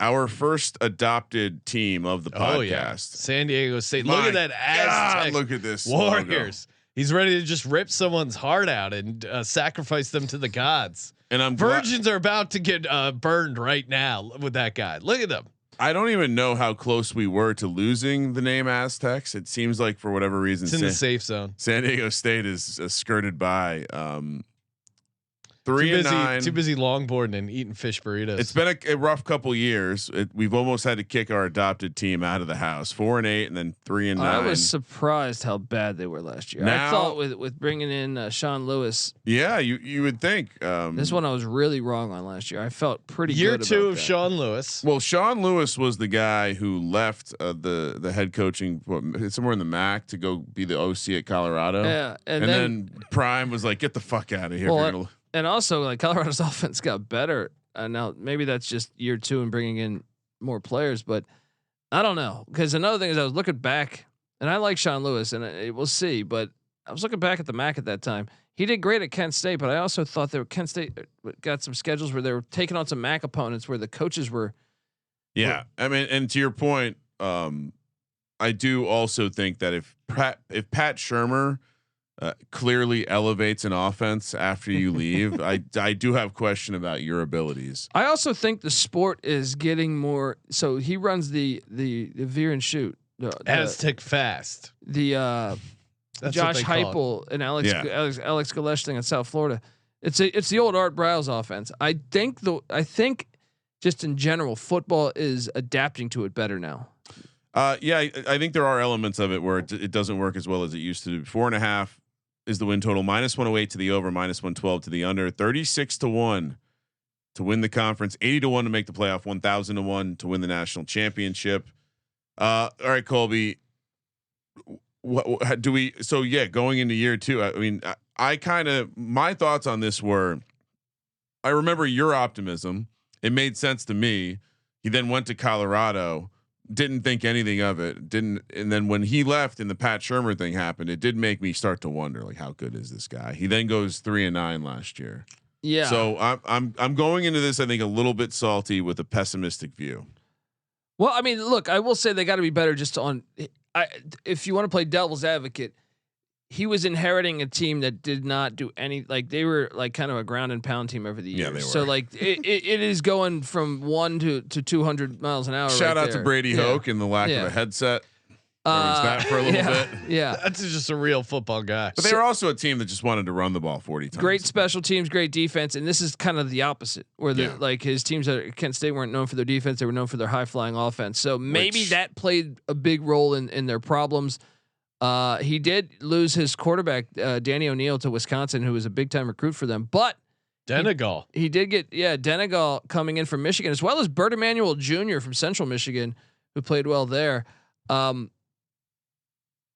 Our first adopted team of the podcast, San Diego State. Look at that Aztec. Look at this Warriors. Logo. He's ready to just rip someone's heart out and sacrifice them to the gods. And virgins are about to get burned right now with that guy. Look at them. I don't even know how close we were to losing the name Aztecs. It seems like for whatever reason, it's in the safe zone. San Diego State is skirted by. 3-9. Too busy longboarding and eating fish burritos. It's been a rough couple years. We've almost had to kick our adopted team out of the house. 4-8, and then 3-9. I was surprised how bad they were last year. I thought with bringing in Sean Lewis. Yeah, you would think. This one I was really wrong on last year. I felt pretty good year about 2 of that. Sean Lewis. Well, Sean Lewis was the guy who left the head coaching somewhere in the MAC to go be the OC at Colorado. Yeah, and then Prime was like, "Get the fuck out of here." Well, and also, like Colorado's offense got better. Now maybe that's just year 2 and bringing in more players, but I don't know. Because another thing is, I was looking back, and I like Sean Lewis, and we'll see. But I was looking back at the MAC at that time. He did great at Kent State, but I also thought Kent State got some schedules where they were taking on some MAC opponents where the coaches were. Yeah, I mean, and to your point, I do also think that if Pat Shurmur clearly elevates an offense after you leave, I do have question about your abilities. I also think the sport is getting more. So he runs the veer and shoot. Aztec fast. Josh Heupel and Alex Galesh thing in South Florida. It's the old Art Briles offense. I think just in general, football is adapting to it better now. I think there are elements of it where it doesn't work as well as it used to. 4.5. is the win total. -108 to the over, -112 to the under. 36-1 to win the conference. 80-1 to make the playoff. 1,000-1 to win the national championship. All right, Colby. What do we? So yeah, going into year 2. I mean, I kind of my thoughts on this were. I remember your optimism. It made sense to me. He then went to Colorado. Didn't think anything of it. Didn't. And then when he left and the Pat Shurmur thing happened, it did make me start to wonder, like, how good is this guy? He then goes 3-9 last year. Yeah. So I'm going into this, I think, a little bit salty with a pessimistic view. Well, I mean, look, I will say they got to be better just on. If you want to play devil's advocate, he was inheriting a team that did not do any, like they were like kind of a ground and pound team over the years. Yeah, they were. So like it is going from 1 to 200 miles an hour. Shout right out there. to Brady Hoke and the lack of a headset. That for a little bit. Yeah, That's just a real football guy. But they were also a team that just wanted to run the ball 40 times. great special teams, great defense, and this is kind of the opposite. Where like his teams at Kent State weren't known for their defense; they were known for their high flying offense. So maybe that played a big role in their problems. He did lose his quarterback, Danny O'Neal, to Wisconsin, who was a big time recruit for them. But Denegal. he did get Denegal coming in from Michigan, as well as Bert Emanuel Jr. from Central Michigan, who played well there.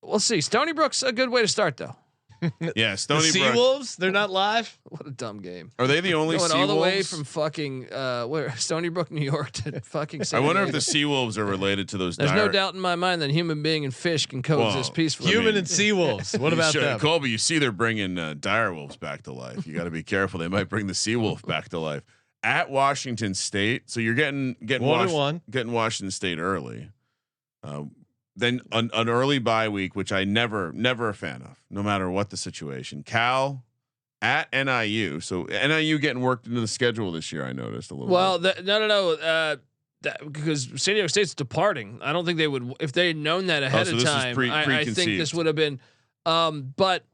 We'll see. Stony Brook's a good way to start, though. Yeah, Stony the Brook. Seawolves, they're not live. What a dumb game. Are they the only Going Seawolves? all the way from fucking where Stony Brook, New York to fucking. San I wonder if Diego. the Seawolves are related to those. There's no doubt in my mind that human being and fish can coexist peacefully. Human and Seawolves. What about them? Colby, you see they're bringing dire wolves back to life. You got to be careful. They might bring the Seawolf back to life at Washington State. So you're getting 1-1. Getting Washington State early. Then an early bye week, which I never a fan of, no matter what the situation. Cal at NIU, so NIU getting worked into the schedule this year. I noticed a little. Well, bit. no. Because San Diego State's departing. I don't think they would if they had known that ahead of time. I think this would have been. But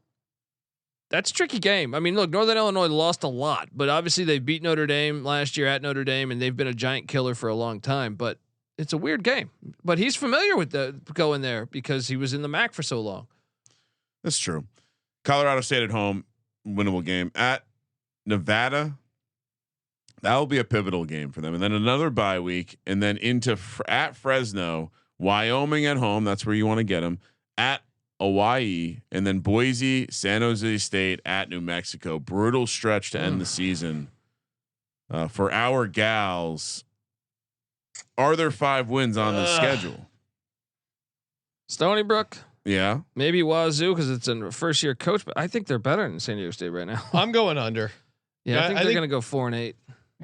that's a tricky game. I mean, look, Northern Illinois lost a lot, but obviously they beat Notre Dame last year at Notre Dame, and they've been a giant killer for a long time. But it's a weird game, but he's familiar with the going there because he was in the MAC for so long. That's true. Colorado State at home, winnable game at Nevada. That will be a pivotal game for them. And then another bye week, and then into at Fresno, Wyoming at home. That's where you want to get them at Hawaii, and then Boise, San Jose State at New Mexico. Brutal stretch to end the season for our gals. Are there 5 wins on the schedule? Stony Brook, Yeah, maybe Wazoo because it's a first year coach, but I think they're better than San Diego State right now. I'm going under. Yeah, I think they're going to go 4-8.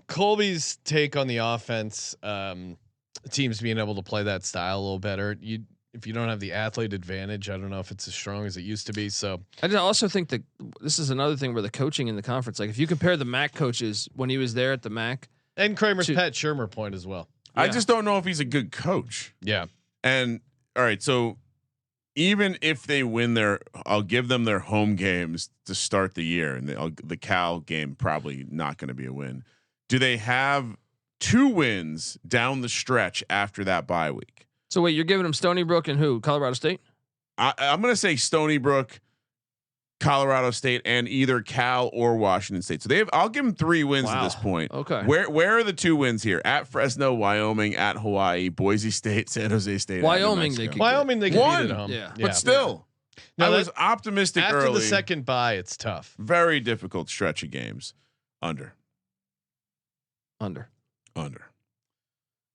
Colby's take on the offense, teams being able to play that style a little better. If you don't have the athlete advantage, I don't know if it's as strong as it used to be. So I also think that this is another thing where the coaching in the conference, like if you compare the MAC coaches when he was there at the MAC, and Kramer's Pat Shurmur point as well. I just don't know if he's a good coach. Yeah. And all right, so even if they win I'll give them their home games to start the year, and the Cal game probably not going to be a win. Do they have 2 wins down the stretch after that bye week? So wait, you're giving them Stony Brook and who? Colorado State? I'm going to say Stony Brook, Colorado State, and either Cal or Washington State. So I'll give them 3 wins at this point. Okay. Where are the 2 wins here? At Fresno, Wyoming, at Hawaii, Boise State, San Jose State. Wyoming, they could beat One. at home. Yeah. But still, No, I was optimistic after early. the second bye. It's tough. Very difficult stretch of games. Under.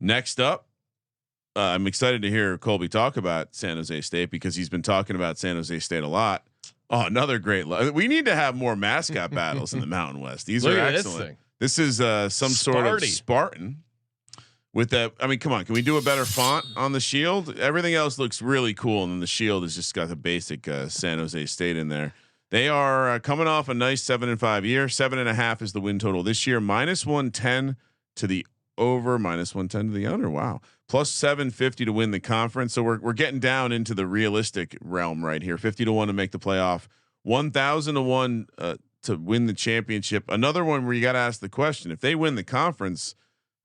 Next up, I'm excited to hear Colby talk about San Jose State because he's been talking about San Jose State a lot. Oh, another great. We need to have more mascot battles in the Mountain West. These are excellent. This is some sort of Spartan with that. I mean, come on. Can we do a better font on the shield? Everything else looks really cool. And then the shield has just got the basic San Jose State in there. They are coming off a nice 7-5 year. 7.5 is the win total this year. -110 to the over, -110 to the under. Wow. Plus 750 to win the conference. So we're getting down into the realistic realm right here. 50-1 to make the playoff. 1,000-1 to win the championship. Another one where you got to ask the question: if they win the conference,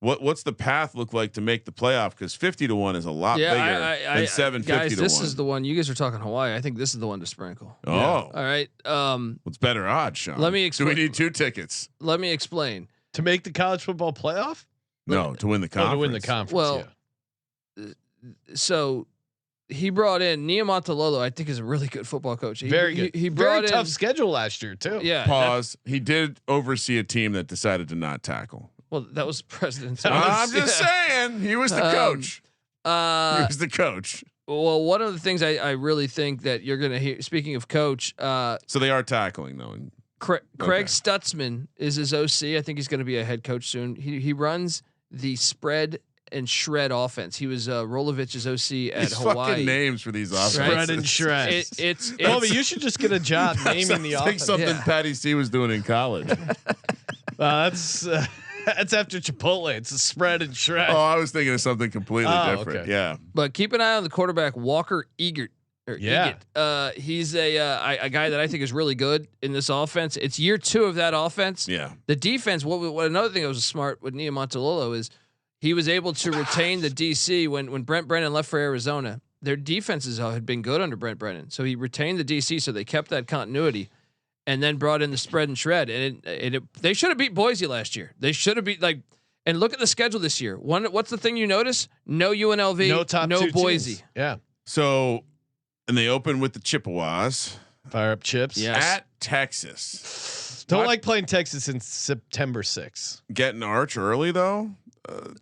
what's the path look like to make the playoff? Because 50-1 is a lot bigger than 750 to 1. This is the one. You guys are talking Hawaii. I think this is the one to sprinkle. Oh, all right. What's better odds, Sean? Let me explain. Do we need 2 tickets Let me explain. To make the college football playoff? No, to win the conference. To win the conference. Well, so he brought in Niumatalolo. I think is a really good football coach. Very good. He brought very tough schedule last year too. Yeah. Pause. He did oversee a team that decided to not tackle. Well, that was president. I'm just saying he was the coach. He was the coach. Well, one of the things I really think that you're going to hear. Speaking of coach, so they are tackling though. Craig Stutzman is his OC. I think he's going to be a head coach soon. He runs the spread and shred offense. He was Rolovich's OC at Hawaii. Fucking names for these offenses. Spread and shred. It's Colby, you should just get a job naming the like offense. something Patty C was doing in college. That's after Chipotle. It's a spread and shred. Oh, I was thinking of something completely different. Okay. Yeah. But keep an eye on the quarterback Walker Egert. Yeah. He's a guy that I think is really good in this offense. It's year 2 of that offense. Yeah. The defense. What another thing that was smart with Niumatalolo is he was able to retain the DC when Brent Brennan left for Arizona. Their defenses had been good under Brent Brennan, so he retained the DC, so they kept that continuity, and then brought in the spread and shred. And they should have beat Boise last year. They should have beat And look at the schedule this year. What's the thing you notice? No UNLV, no Boise. Teams. Yeah. So, and they open with the Chippewas. Fire up Chips. Yes. At Texas. Don't like playing Texas in September 6th. Getting Arch early though.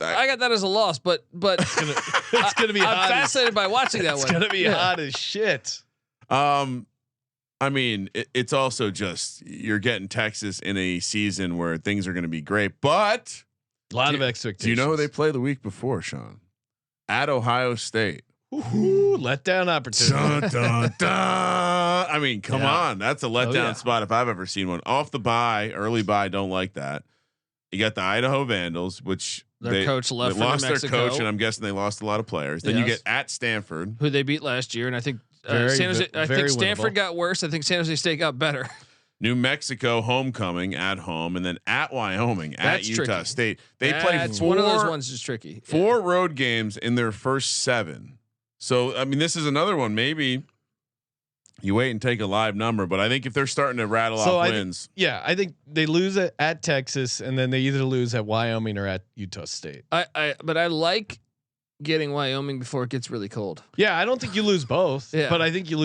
I got that as a loss, but It's gonna be. I'm fascinated by watching that one. It's gonna be hot as shit. I mean, it's also just you're getting Texas in a season where things are going to be great, but A lot of expectations. do you know who they play the week before, Sean? At Ohio State. Ooh, letdown opportunity. Dun, dun, dun. I mean, come on. That's a letdown spot if I've ever seen one. Off the bye, early bye, don't like that. You got the Idaho Vandals, which Their coach left they for lost New their Mexico. coach, and I'm guessing they lost a lot of players. Then you get at Stanford, who they beat last year, and I think Very Stanford winnable. got worse. I think San Jose State got better. New Mexico homecoming at home, and then at Wyoming, That's at Utah tricky. State. They play That's 4 one of those ones that's tricky. 4 road games in their first 7. So I mean, this is another one. Maybe you wait and take a live number, but I think if they're starting to rattle off wins, I think they lose at Texas, and then they either lose at Wyoming or at Utah State. But I like getting Wyoming before it gets really cold. Yeah, I don't think you lose both. Yeah. But I think you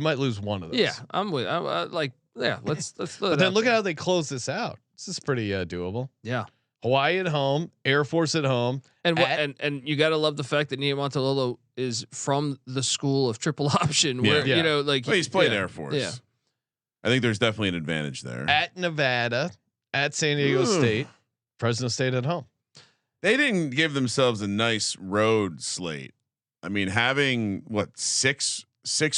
might lose one of those. Yeah, I'm with. Let's. But then look at how they close this out. This is pretty doable. Yeah. Hawaii at home, Air Force at home, And and you got to love the fact that Niumatalolo is from the school of triple option, where Yeah. you know, like well, he's played yeah, Air Force. Yeah. I think there's definitely an advantage there. at Nevada, at San Diego State, Fresno State at home. They didn't give themselves a nice road slate. I mean, having six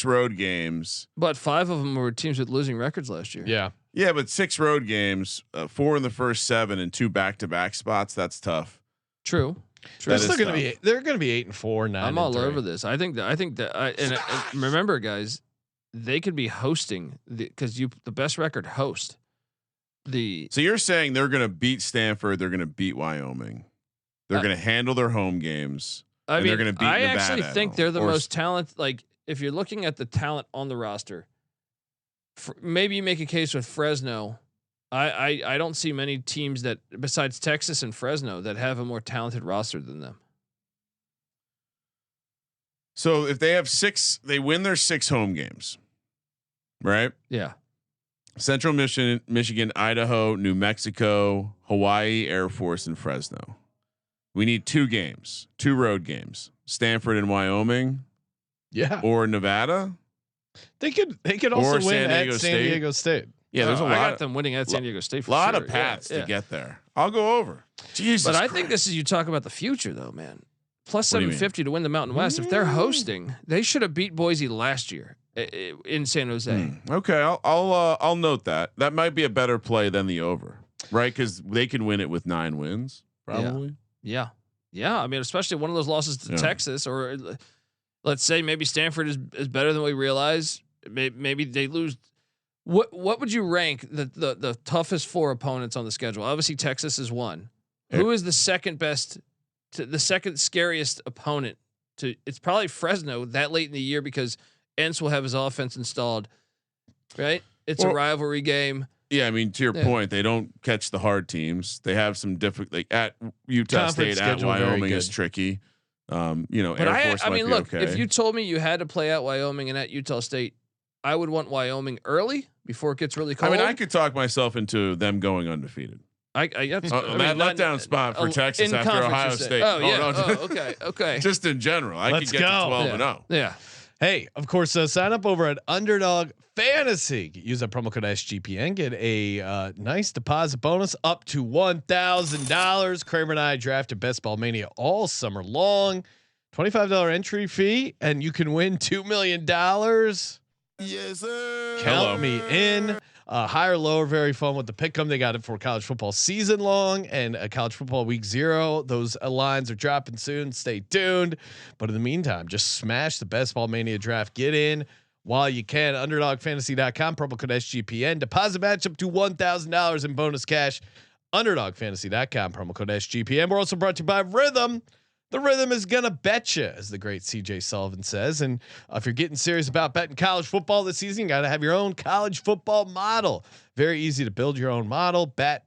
road games. But 5 of them were teams with losing records last year. Yeah. Yeah, but 6 road games, 4 in the first 7, and 2 back-to-back spots. That's tough. True. They're That still is going to tough. be. They're going to be 8-4, 9. I'm all over this. I think that. And remember, guys, they could be hosting because the best record host. So you're saying they're going to beat Stanford, they're going to beat Wyoming, they're going to handle their home games. I mean, they're going to beat I Nevada actually at think home. they're the Or most talented. Like, if you're looking at the talent on the roster, maybe you make a case with Fresno. I don't see many teams that besides Texas and Fresno that have a more talented roster than them. So if they have 6, they win their 6 home games, right? Yeah. Central Michigan, Idaho, New Mexico, Hawaii, Air Force, and Fresno. We need 2 games, 2 road games, Stanford and Wyoming, or Nevada. They could also win San Diego at San State. Diego State. Yeah, there's a I lot. got them winning at San Diego State. For lot sure. of paths Yeah. to get there. I'll go over. Jesus, But I Christ. think this is you talk about the future though, man. Plus What do you mean? 750 to win the Mountain West. If they're hosting, they should have beat Boise last year in San Jose. Okay, I'll note that. That might be a better play than the over, right? Because they can win it with 9 wins, probably. Yeah. I mean, especially one of those losses to Texas, or let's say maybe Stanford is better than we realize. Maybe they lose. What would you rank the toughest 4 opponents on the schedule? Obviously, Texas is one. Who is the second best, the second scariest opponent to? It's probably Fresno that late in the year because Entz will have his offense installed, right? It's a rivalry game. Yeah, I mean, to your point, they don't catch the hard teams. They have some different, like at Utah Conference State, at Wyoming is good. tricky. You know, But Air Force I might mean, be look, okay. if you told me you had to play at Wyoming and at Utah State, I would want Wyoming early before it gets really cold. I mean, I could talk myself into them going undefeated. That letdown spot for Texas after Ohio State. Oh yeah. Okay. Just in general, I Let's could get go. to 12 and 0. Yeah. Hey, of course, sign up over at Underdog Fantasy. Use that promo code SGPN. Get a nice deposit bonus up to $1,000. Kramer and I drafted Best Ball Mania all summer long. $25 entry fee, and you can win $2 million. Yes, sir. Count me in. Higher, lower, very fun with the pick'em. They got it for college football season long and college football week 0. Those lines are dropping soon. Stay tuned. But in the meantime, just smash the Best Ball Mania draft. Get in while you can. UnderdogFantasy.com, promo code SGPN. Deposit match up to $1,000 in bonus cash. UnderdogFantasy.com, promo code SGPN. We're also brought to you by Rhythm. The rhythm is gonna bet you, as the great CJ Sullivan says. And if you're getting serious about betting college football this season, you got to have your own college football model. Very easy to build your own model. Back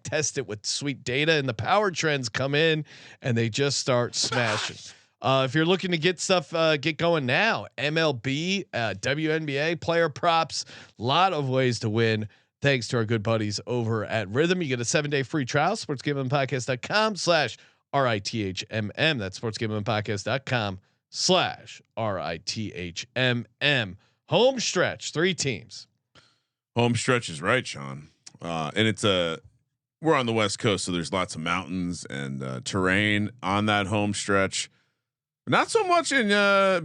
test it with sweet data, and the power trends come in, and they just start smashing. If you're looking to get stuff, get going now. MLB, WNBA, player props, lot of ways to win. Thanks to our good buddies over at Rhythm. You get a 7-day free trial. sportsgamblingpodcast.com/RITHMM. That's sportsgamblingpodcast.com/RITHMM. Home stretch, 3 teams. Home stretch is right, Sean. And we're on the West Coast, so there's lots of mountains and terrain on that home stretch. Not so much in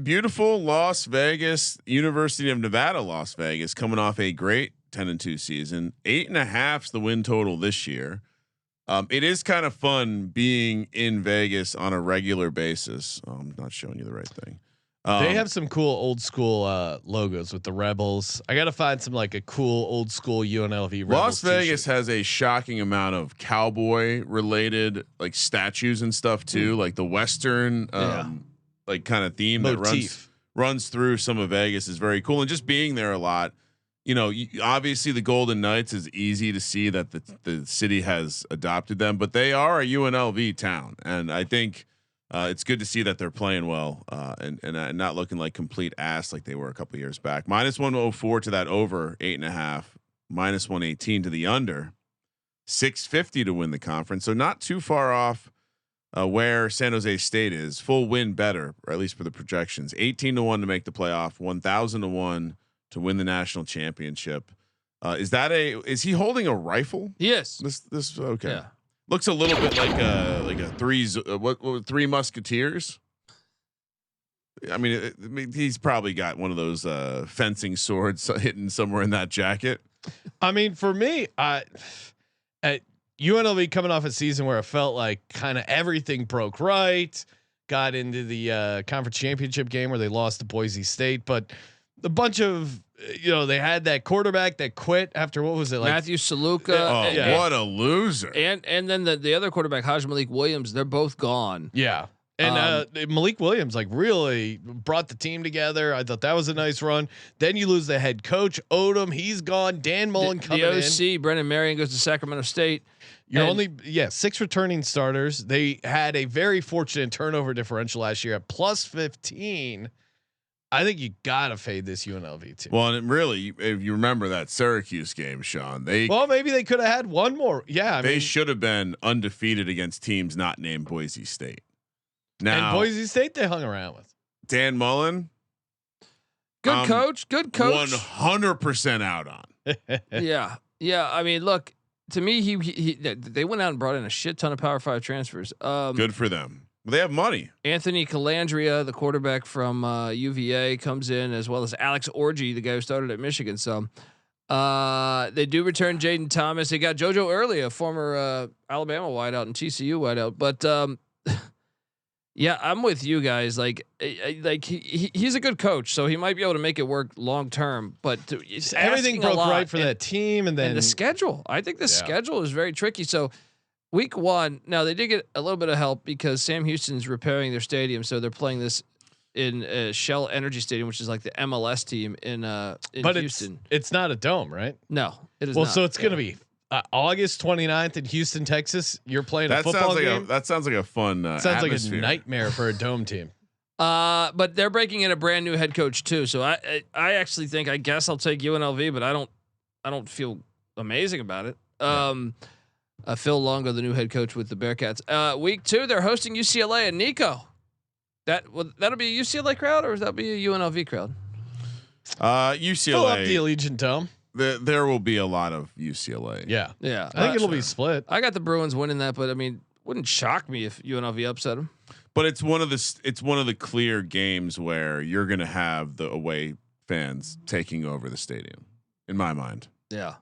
beautiful Las Vegas, University of Nevada, Las Vegas, coming off a great 10-2 season. 8.5 is the win total this year. It is kind of fun being in Vegas on a regular basis. I'm not showing you the right thing. They have some cool old school logos with the Rebels. I got to find some like a cool old school UNLV. Rebels Las Vegas t-shirt. has a shocking amount of cowboy related like statues and stuff too, like the Western like kind of theme motif that runs through some of Vegas is very cool. And just being there a lot, you know, obviously the Golden Knights is easy to see that the city has adopted them, but they are a UNLV town, and I think it's good to see that they're playing well and not looking like complete ass like they were a couple of years back. -104 to that over 8.5, -118 to the under, 650 to win the conference. So not too far off where San Jose State is. Full win better, or at least for the projections. 18-1 to make the playoff, 1,000-1 to win the national championship. Is he holding a rifle? Yes. This okay. Yeah. Looks a little bit like a Three Musketeers. I mean, he's probably got one of those fencing swords hidden somewhere in that jacket. I mean, for me, at UNLV coming off a season where it felt like kind of everything broke right, got into the conference championship game where they lost to Boise State, but a bunch of, they had that quarterback that quit after, what was it, like Matthew Saluka? What a loser! And then the other quarterback, Malik Williams, they're both gone. Yeah. And Malik Williams like really brought the team together. I thought that was a nice run. Then you lose the head coach, Odom. He's gone. Dan Mullen coming in. The OC, Brendan Marion, goes to Sacramento State. You're only 6 returning starters. They had a very fortunate turnover differential last year at +15. I think you gotta fade this UNLV team. Well, and really, if you remember that Syracuse game, Sean, maybe they could have had one more. Yeah, they should have been undefeated against teams not named Boise State. Now, and Boise State they hung around with. Dan Mullen, good coach, 100% out on. yeah. I mean, look, to me, they went out and brought in a shit ton of Power 5 transfers. Good for them. They have money. Anthony Calandria, the quarterback from UVA, comes in, as well as Alex Orji, the guy who started at Michigan. So they do return Jaden Thomas. They got JoJo Early, a former Alabama wideout and TCU wideout. But yeah, I'm with you guys. Like he's a good coach, so he might be able to make it work long term. But everything broke right for that team, and then the schedule. I think the schedule is very tricky. So week 1. Now they did get a little bit of help because Sam Houston's repairing their stadium, so they're playing this in Shell Energy Stadium, which is like the MLS team in Houston. It's not a dome, right? No, it is Well, not. so it's going to be August 29th in Houston, Texas. You're playing a football game. That sounds like a fun. Sounds atmosphere. like a nightmare for a dome team. But they're breaking in a brand new head coach too. So I actually think, I guess I'll take UNLV, but I don't feel amazing about it. Phil Longo, the new head coach with the Bearcats. Week 2, they're hosting UCLA and Nico. That'll be a UCLA crowd, or is that be a UNLV crowd? UCLA. Fill up the Allegiant Dome. There will be a lot of UCLA. Yeah. I think it'll be split. I got the Bruins winning that, but I mean, wouldn't shock me if UNLV upset them. But it's one of the clear games where you're going to have the away fans taking over the stadium, in my mind. Yeah.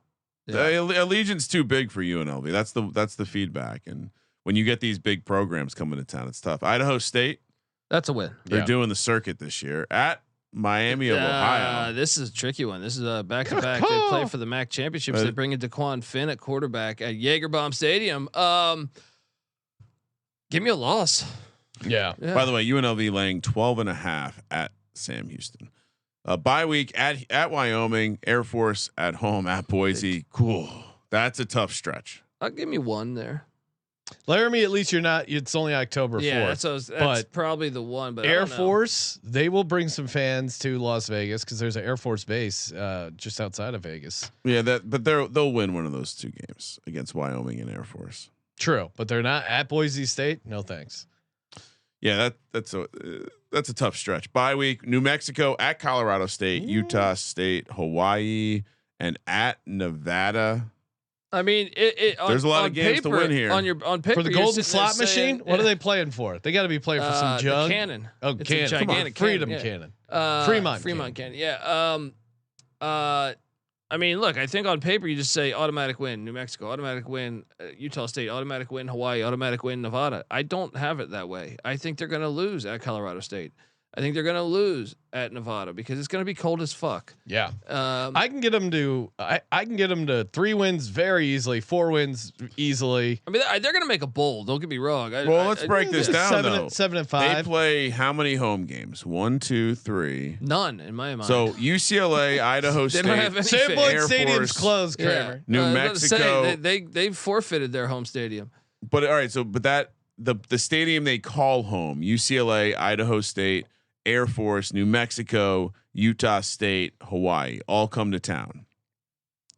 The Allegiant's too big for UNLV. That's the feedback. And when you get these big programs coming to town, it's tough. Idaho State. That's a win. They're doing the circuit this year at Miami of Ohio. This is a tricky one. This is a back-to-back. They play for the MAC championships. They bring in DeQuan Finn at quarterback at Jaegerbaum Stadium. Give me a loss. Yeah. By the way, UNLV laying 12.5 at Sam Houston. Bye week at Wyoming, Air Force at home at Boise. Cool. That's a tough stretch. I'll give me 1 there. Laramie, at least you're not. It's only October 4th. Yeah, that's probably the one. But Air Force, they will bring some fans to Las Vegas because there's an Air Force base just outside of Vegas. Yeah, but they'll win one of those 2 games against Wyoming and Air Force. True, but they're not at Boise State. No thanks. Yeah, that's a tough stretch. Bye week: New Mexico at Colorado State, Utah State, Hawaii, and at Nevada. I mean, there's a lot of games to win here. On paper, for the golden slot machine. What are they playing for? They got to be playing for some jug. Cannon. Oh, it's cannon. a gigantic Freedom cannon. Fremont cannon. Yeah. I mean, look, I think on paper you just say automatic win, New Mexico, automatic win, Utah State, automatic win, Hawaii, automatic win, Nevada. I don't have it that way. I think they're going to lose at Colorado State. I think they're going to lose at Nevada because it's going to be cold as fuck. Yeah. I can get them to. I can get them to 3 wins very easily, 4 wins easily. I mean, they're going to make a bowl. Don't get me wrong. Let's break this down though. 7 and 5. They play how many home games? 1, 2, 3. None in my mind. So UCLA, Idaho State, they don't have any Sandpoint Stadium's closed. Kramer. New Mexico. They forfeited their home stadium. But all right, so the stadium they call home: UCLA, Idaho State, Air Force, New Mexico, Utah State, Hawaii, all come to town.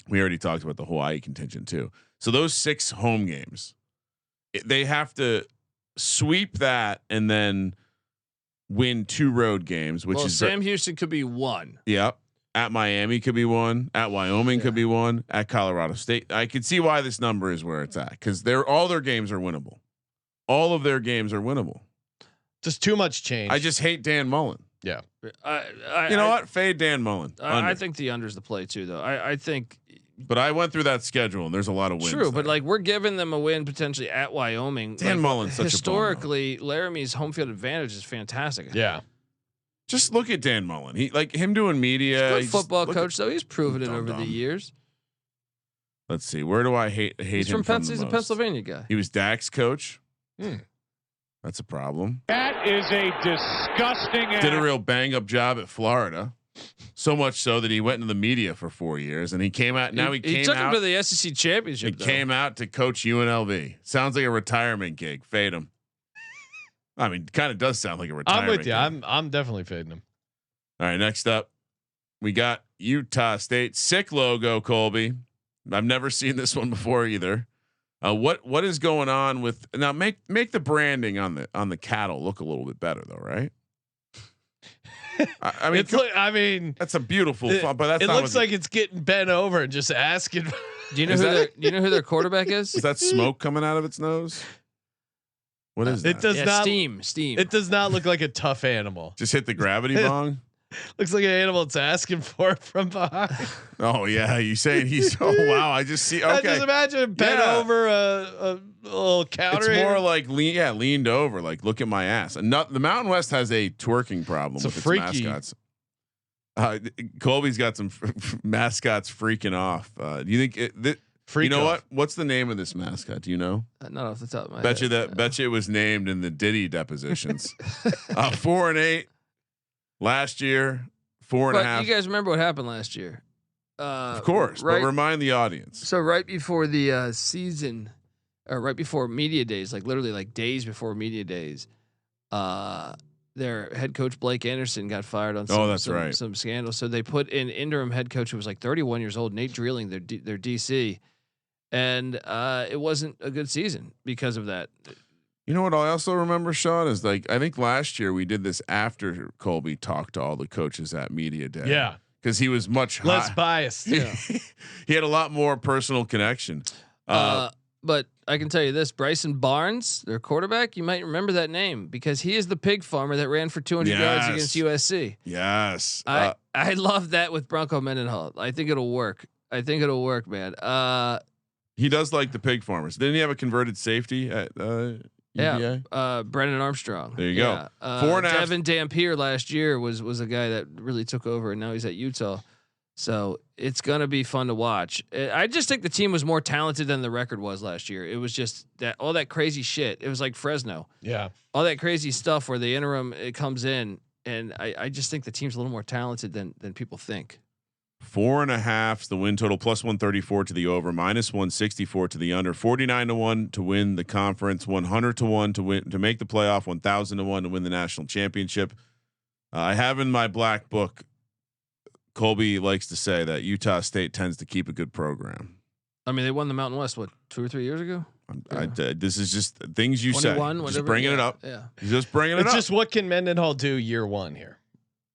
We already talked about the Hawaii contingent too. So those 6 home games, they have to sweep that and then win 2 road games, which is Sam Houston could be 1. Yep. At Miami could be 1. At Wyoming could be 1. At Colorado State, I could see why this number is where it's at because all their games are winnable. All of their games are winnable. Just too much change. I just hate Dan Mullen. Yeah. You know what? Fade Dan Mullen. I think the under's the play too, though. I think. But I went through that schedule and there's a lot of wins. True, there. but like we're giving them a win potentially at Wyoming. Dan Mullen's such historically, Laramie's home field advantage is fantastic. Yeah. Just look at Dan Mullen. He like him doing media. He's a good football coach, though. He's proven it over the years. Let's see. Where do I hate He's him from? He's a Pennsylvania guy. He was Dak's coach. That's a problem. That is a disgusting. Did a real bang up job at Florida, so much so that he went into the media for 4 years, and he came out. Now he took him to the SEC championship. He came out to coach UNLV. Sounds like a retirement gig. Fade him. I mean, kind of does sound like a retirement. I'm with you. Gig. I'm definitely fading him. All right, next up, we got Utah State. Sick logo, Colby. I've never seen this one before either. What is going on with now? Make the branding on the cattle look a little bit better though, right? I mean, that's a beautiful font, but that's it looks like it's getting bent over and just asking. Do you know who their quarterback is? Is that smoke coming out of its nose? What is that? It does not steam. It does not look like a tough animal. Just hit the gravity bong. Looks like an animal that's asking for it from behind. Oh yeah, you saying he's? Oh wow, I just see. Okay, I just imagine bent over a little counter. It's more like leaned over. Like look at my ass. And the Mountain West has a twerking problem with its mascots. Colby's got some mascots freaking off. Do you think Free. You know what? What's the name of this mascot? Do you know? Not off the top of my Bet head. you that. Bet you it was named in the Diddy depositions. 4-8 last year. 4.5. You guys remember what happened last year? Of course, right. but remind the audience. So right before the season, or right before media days, like literally like days before media days, their head coach Blake Anderson got fired on some scandal. So they put in interim head coach who was like 31 years old, Nate Dreeling, their DC, and it wasn't a good season because of that. You know what I also remember, Sean, is like I think last year we did this after Colby talked to all the coaches at media day. Yeah, because he was much less biased. Yeah. He had a lot more personal connection. But I can tell you this: Bryson Barnes, their quarterback, you might remember that name because he is the pig farmer that ran for 200 yards against USC. Yes, I love that with Bronco Mendenhall. I think it'll work. Man. He does like the pig farmers. Didn't he have a converted safety at UVA? Yeah, Brennan Armstrong. There you go. 4.5. Devin Dampier last year was a guy that really took over, and now he's at Utah. So it's gonna be fun to watch. I just think the team was more talented than the record was last year. It was just that all that crazy shit. It was like Fresno. Yeah, all that crazy stuff where the interim it comes in, and I just think the team's a little more talented than people think. 4.5 the win total, plus 134 to the over, minus 164 to the under, 49-1 to win the conference, 100-1 to win to make the playoff, 1,000-1 to win the national championship. I have in my black book. Colby likes to say that Utah State tends to keep a good program. I mean, they won the Mountain West 2 or 3 years ago. This is just things you say. Just bringing it up. Yeah, just bringing it up. It's just what can Mendenhall do year one here?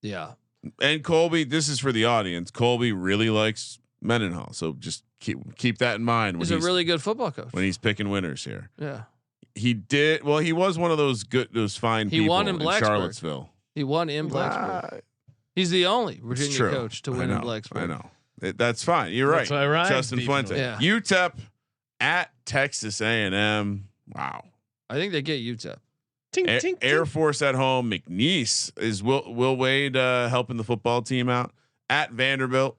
Yeah. And Colby, this is for the audience. Colby really likes Mendenhall, so just keep that in mind. He's a really good football coach when he's picking winners here. Yeah, he did. Well, he was one of those fine people. He won in Charlottesville. He won in Blacksburg. He's the only Virginia coach to win in Blacksburg. I know. That's fine. You're right. Justin Fuente. Yeah. UTEP at Texas A&M. Wow. I think they get UTEP. Air Force at home. McNeese is Will Wade helping the football team out at Vanderbilt.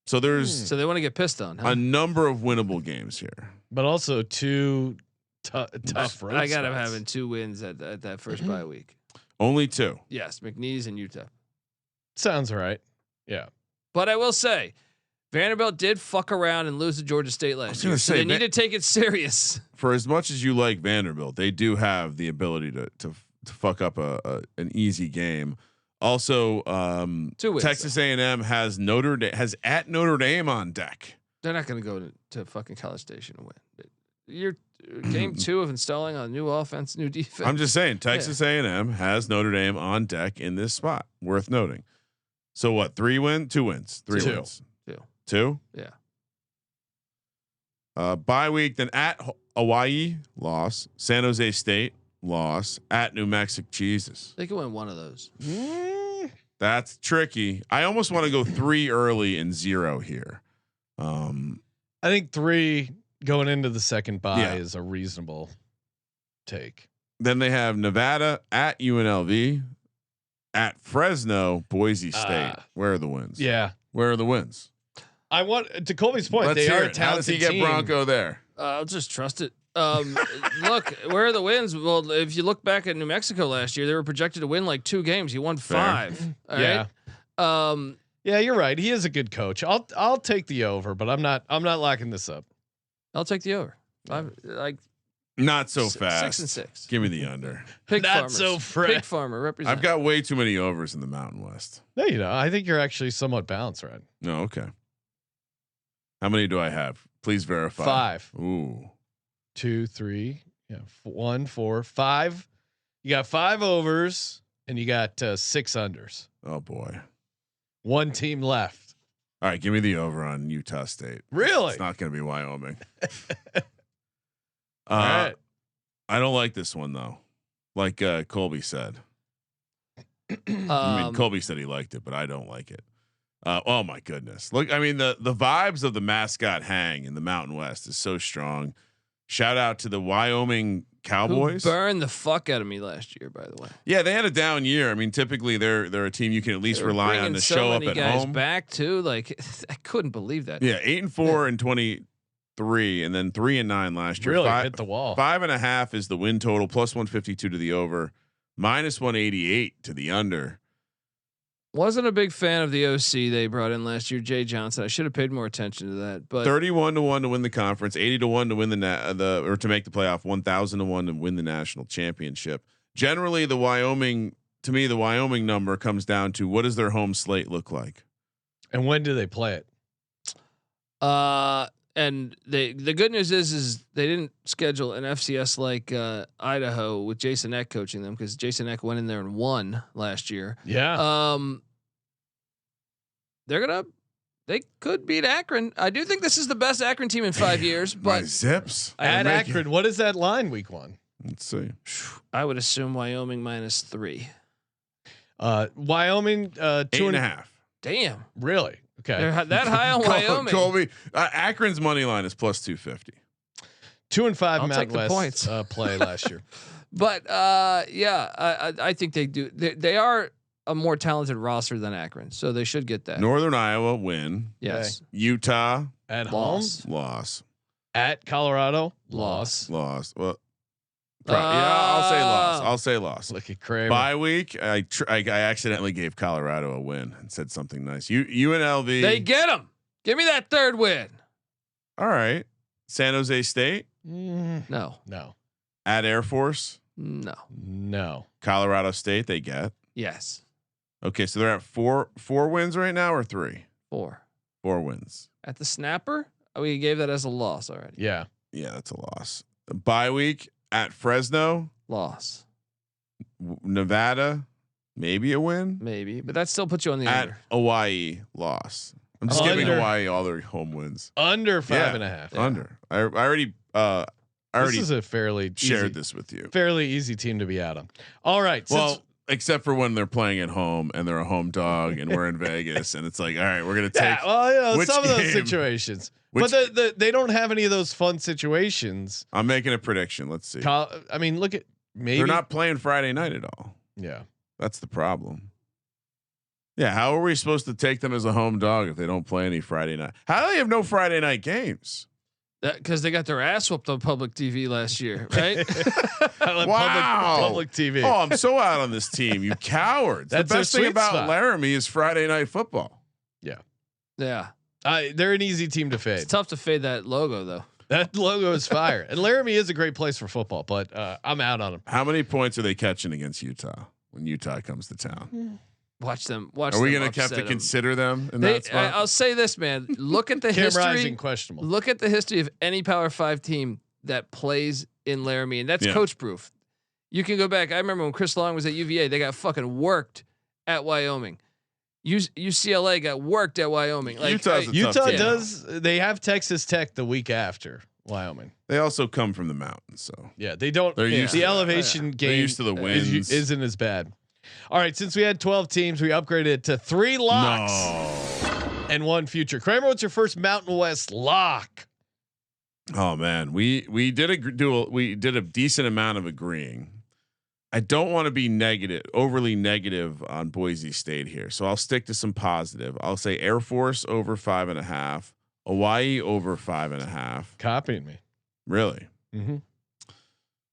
So there's so they want to get pissed on a number of winnable games here, but also two tough. I got him having 2 wins at that first bye week. Only 2. Yes, McNeese and UTEP. Sounds right. Yeah, but I will say, Vanderbilt did fuck around and lose to Georgia State last year. So they need to take it serious. For as much as you like Vanderbilt, they do have the ability to fuck up an easy game. Also, Texas A&M has at Notre Dame on deck. They're not going to go to fucking College Station and win. You're game 2 of installing a new offense, new defense. I'm just saying, Texas A&M has Notre Dame on deck in this spot. Worth noting. So what? 2 wins. 3 wins. 2. Yeah. Bye week, then at Hawaii, loss. San Jose State, loss. At New Mexico, Jesus. They can win one of those. That's tricky. I almost want to go 3 early and 0 here. I think 3 going into the second bye is a reasonable take. Then they have Nevada at UNLV, at Fresno, Boise State. Where are the wins? Yeah. Where are the wins? I want to Colby's point. Let's they hear are a it. How does he talented get team. Bronco there? I'll just trust it. Look, where are the wins? Well, if you look back at New Mexico last year, they were projected to win like 2 games. He won 5. Yeah. Right? Yeah, you're right. He is a good coach. I'll take the over, but I'm not locking this up. I'll take the over. Not so fast. 6 and 6. Give me the under. Pig Not farmers. so fresh. Pig farmer represent. I've got way too many overs in the Mountain West. No, I think you're actually somewhat balanced, right? No, okay. How many do I have? Please verify. 5. Ooh. 2, 3. Yeah. 1, 4, 5. You got 5 overs and you got 6 unders. Oh boy. 1 team left. All right, give me the over on Utah State. Really? It's not going to be Wyoming. All right. I don't like this one though. Like Colby said. I mean, Colby said he liked it, but I don't like it. Oh my goodness! Look, I mean the vibes of the mascot hang in the Mountain West is so strong. Shout out to the Wyoming Cowboys. Who burned the fuck out of me last year, by the way. Yeah, they had a down year. I mean, typically they're a team you can at least rely on to show up at home. Back too, like I couldn't believe that. Yeah, 8-4 and 3, and then 3 and 9 last year. Really hit the wall. 5.5 is the win total, plus 152 to the over, minus 188 to the under. Wasn't a big fan of the OC they brought in last year, Jay Johnson. I should have paid more attention to that. But 31-1 to win the conference, 80-1 to win or to make the playoff, 1,000-1 to win the national championship. Generally, the Wyoming number comes down to what does their home slate look like, and when do they play it? And the good news is they didn't schedule an FCS like Idaho with Jason Eck coaching them, because Jason Eck went in there and won last year. Yeah. They could beat Akron. I do think this is the best Akron team in 5 years. But Zips at Akron, what is that line week 1? Let's see. I would assume Wyoming -3. Wyoming 8.5. Damn. Really? Okay. They're that high on Wyoming. Colby, Akron's money line is plus 250. 2-5 I'll take Mountain the West points. play last year. But I think they do. They are a more talented roster than Akron, so they should get that. Northern Iowa win. Yes. Utah At Loss. home, loss. at Colorado, Loss. Loss. Well, I'll say loss. Look at Kramer. Bye week. I accidentally gave Colorado a win and said something nice. UNLV. They get them. Give me that third win. All right. San Jose State No. No. at Air Force. No. No. Colorado State. They get. Yes. Okay, so they're at four wins right now, or 3? 4 4 wins. at the snapper. We gave that as a loss already. Yeah. Yeah, that's a loss. Bye week at Fresno, Loss. Nevada, maybe a win. Maybe, but that still puts you on the At under. Hawaii, loss. I'm just Under. giving Hawaii all their home wins. Under 5.5. Yeah. Under. I already This is a fairly shared easy, this with you. fairly easy team to be out of. All right. Well, except for when they're playing at home and they're a home dog and we're in Vegas and it's like, all right, we're gonna take. yeah, well, you know, which some of those game? situations, Which- but they don't have any of those fun situations. I'm making a prediction. Let's see. I mean, look at maybe They're not playing Friday night at all. Yeah. That's the problem. Yeah, how are we supposed to take them as a home dog if they don't play any Friday night? How do they have no Friday night games? Because they got their ass whooped on public TV last year, right? Wow. Public TV. Oh, I'm so out on this team, you cowards. That's the their best thing sweet about spot. Laramie is Friday night football. Yeah. They're an easy team to It's fade. tough to fade that logo though. That logo is fire, and Laramie is a great place for football, but I'm out on them. How many points are they catching against Utah when Utah comes to town? Watch them. Are we going going to have to consider them in They, that spot? I'll say this, man. Look at the Cam history. Rising questionable. Look at the history of any Power 5 team that plays in Laramie, and that's Yeah. coach proof. You can go back. I remember when Chris Long was at UVA, they got fucking worked at Wyoming. UCLA got worked at Wyoming. Like Utah's a tough Utah team. does. They have Texas Tech the week after Wyoming. They also come from the mountains, so Yeah, they don't. They're used the to that. elevation game. They're used to the winds. Isn't as bad. All right, since we had 12 teams, we upgraded it to 3 locks and 1 future. Kramer, what's your first Mountain West lock? Oh man, we did a decent amount of agreeing. I don't want to be overly negative on Boise State here, so I'll stick to some positive. I'll say Air Force over 5.5, Hawaii over 5.5. Copying me. Really? Mm-hmm.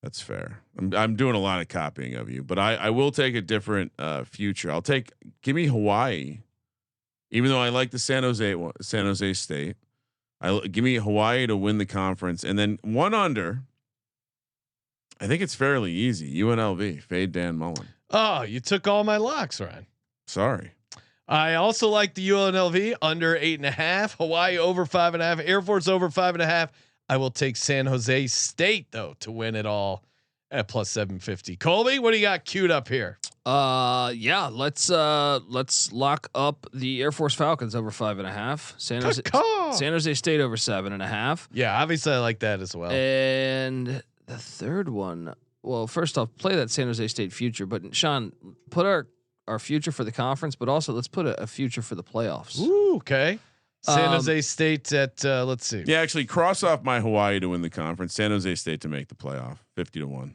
That's fair. I'm doing a lot of copying of you, but I will take a different future. Give me Hawaii, even though I like the San Jose State. Give me Hawaii to win the conference, and then 1 under. I think it's fairly easy. UNLV, fade Dan Mullen. Oh, you took all my locks, Ryan. Sorry. I also like the UNLV under 8.5, Hawaii over 5.5, Air Force over 5.5. I will take San Jose State though to win it all at plus 750. Colby, what do you got queued up here? Yeah, let's lock up the Air Force Falcons over 5.5. San Jose State over 7.5. Yeah, obviously I like that as well. And the third one, well, first off, play that San Jose State future, but Sean, put our future for the conference, but also let's put a future for the playoffs. Ooh, okay. San Jose State at let's see. Yeah, actually, cross off my Hawaii to win the conference. San Jose State to make the playoff, 50-1.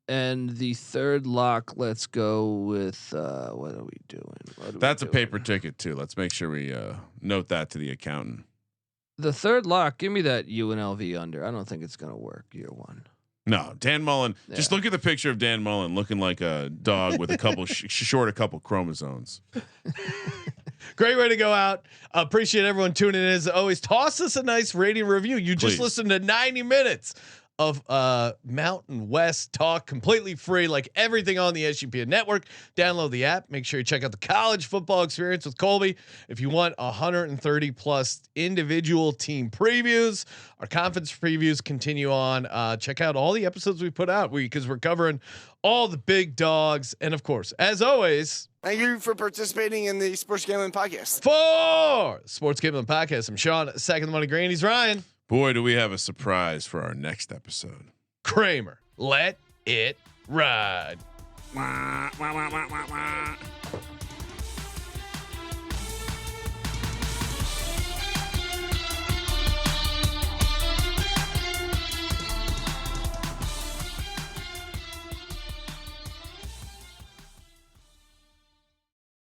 And the third lock, let's go with what are we doing? That's a paper ticket too. Let's make sure we note that to the accountant. The third lock. Give me that UNLV under. I don't think it's gonna work year one. No, Dan Mullen. Yeah. Just look at the picture of Dan Mullen looking like a dog with a couple short a couple chromosomes. Great way to go out. Appreciate everyone tuning in as always. Toss us a nice rating review. You just listened to 90 minutes of Mountain West talk, completely free, like everything on the SGPN network. Download the app. Make sure you check out the college football experience with Colby. If you want 130 plus individual team previews, our conference previews continue on. Check out all the episodes we put out because we're covering all the big dogs. And of course, as always, thank you for participating in the Sports Gambling Podcast. For Sports Gambling Podcast, I'm Sean, second the money green. He's Ryan. Boy, do we have a surprise for our next episode. Kramer, let it ride. Wah, wah, wah, wah, wah, wah.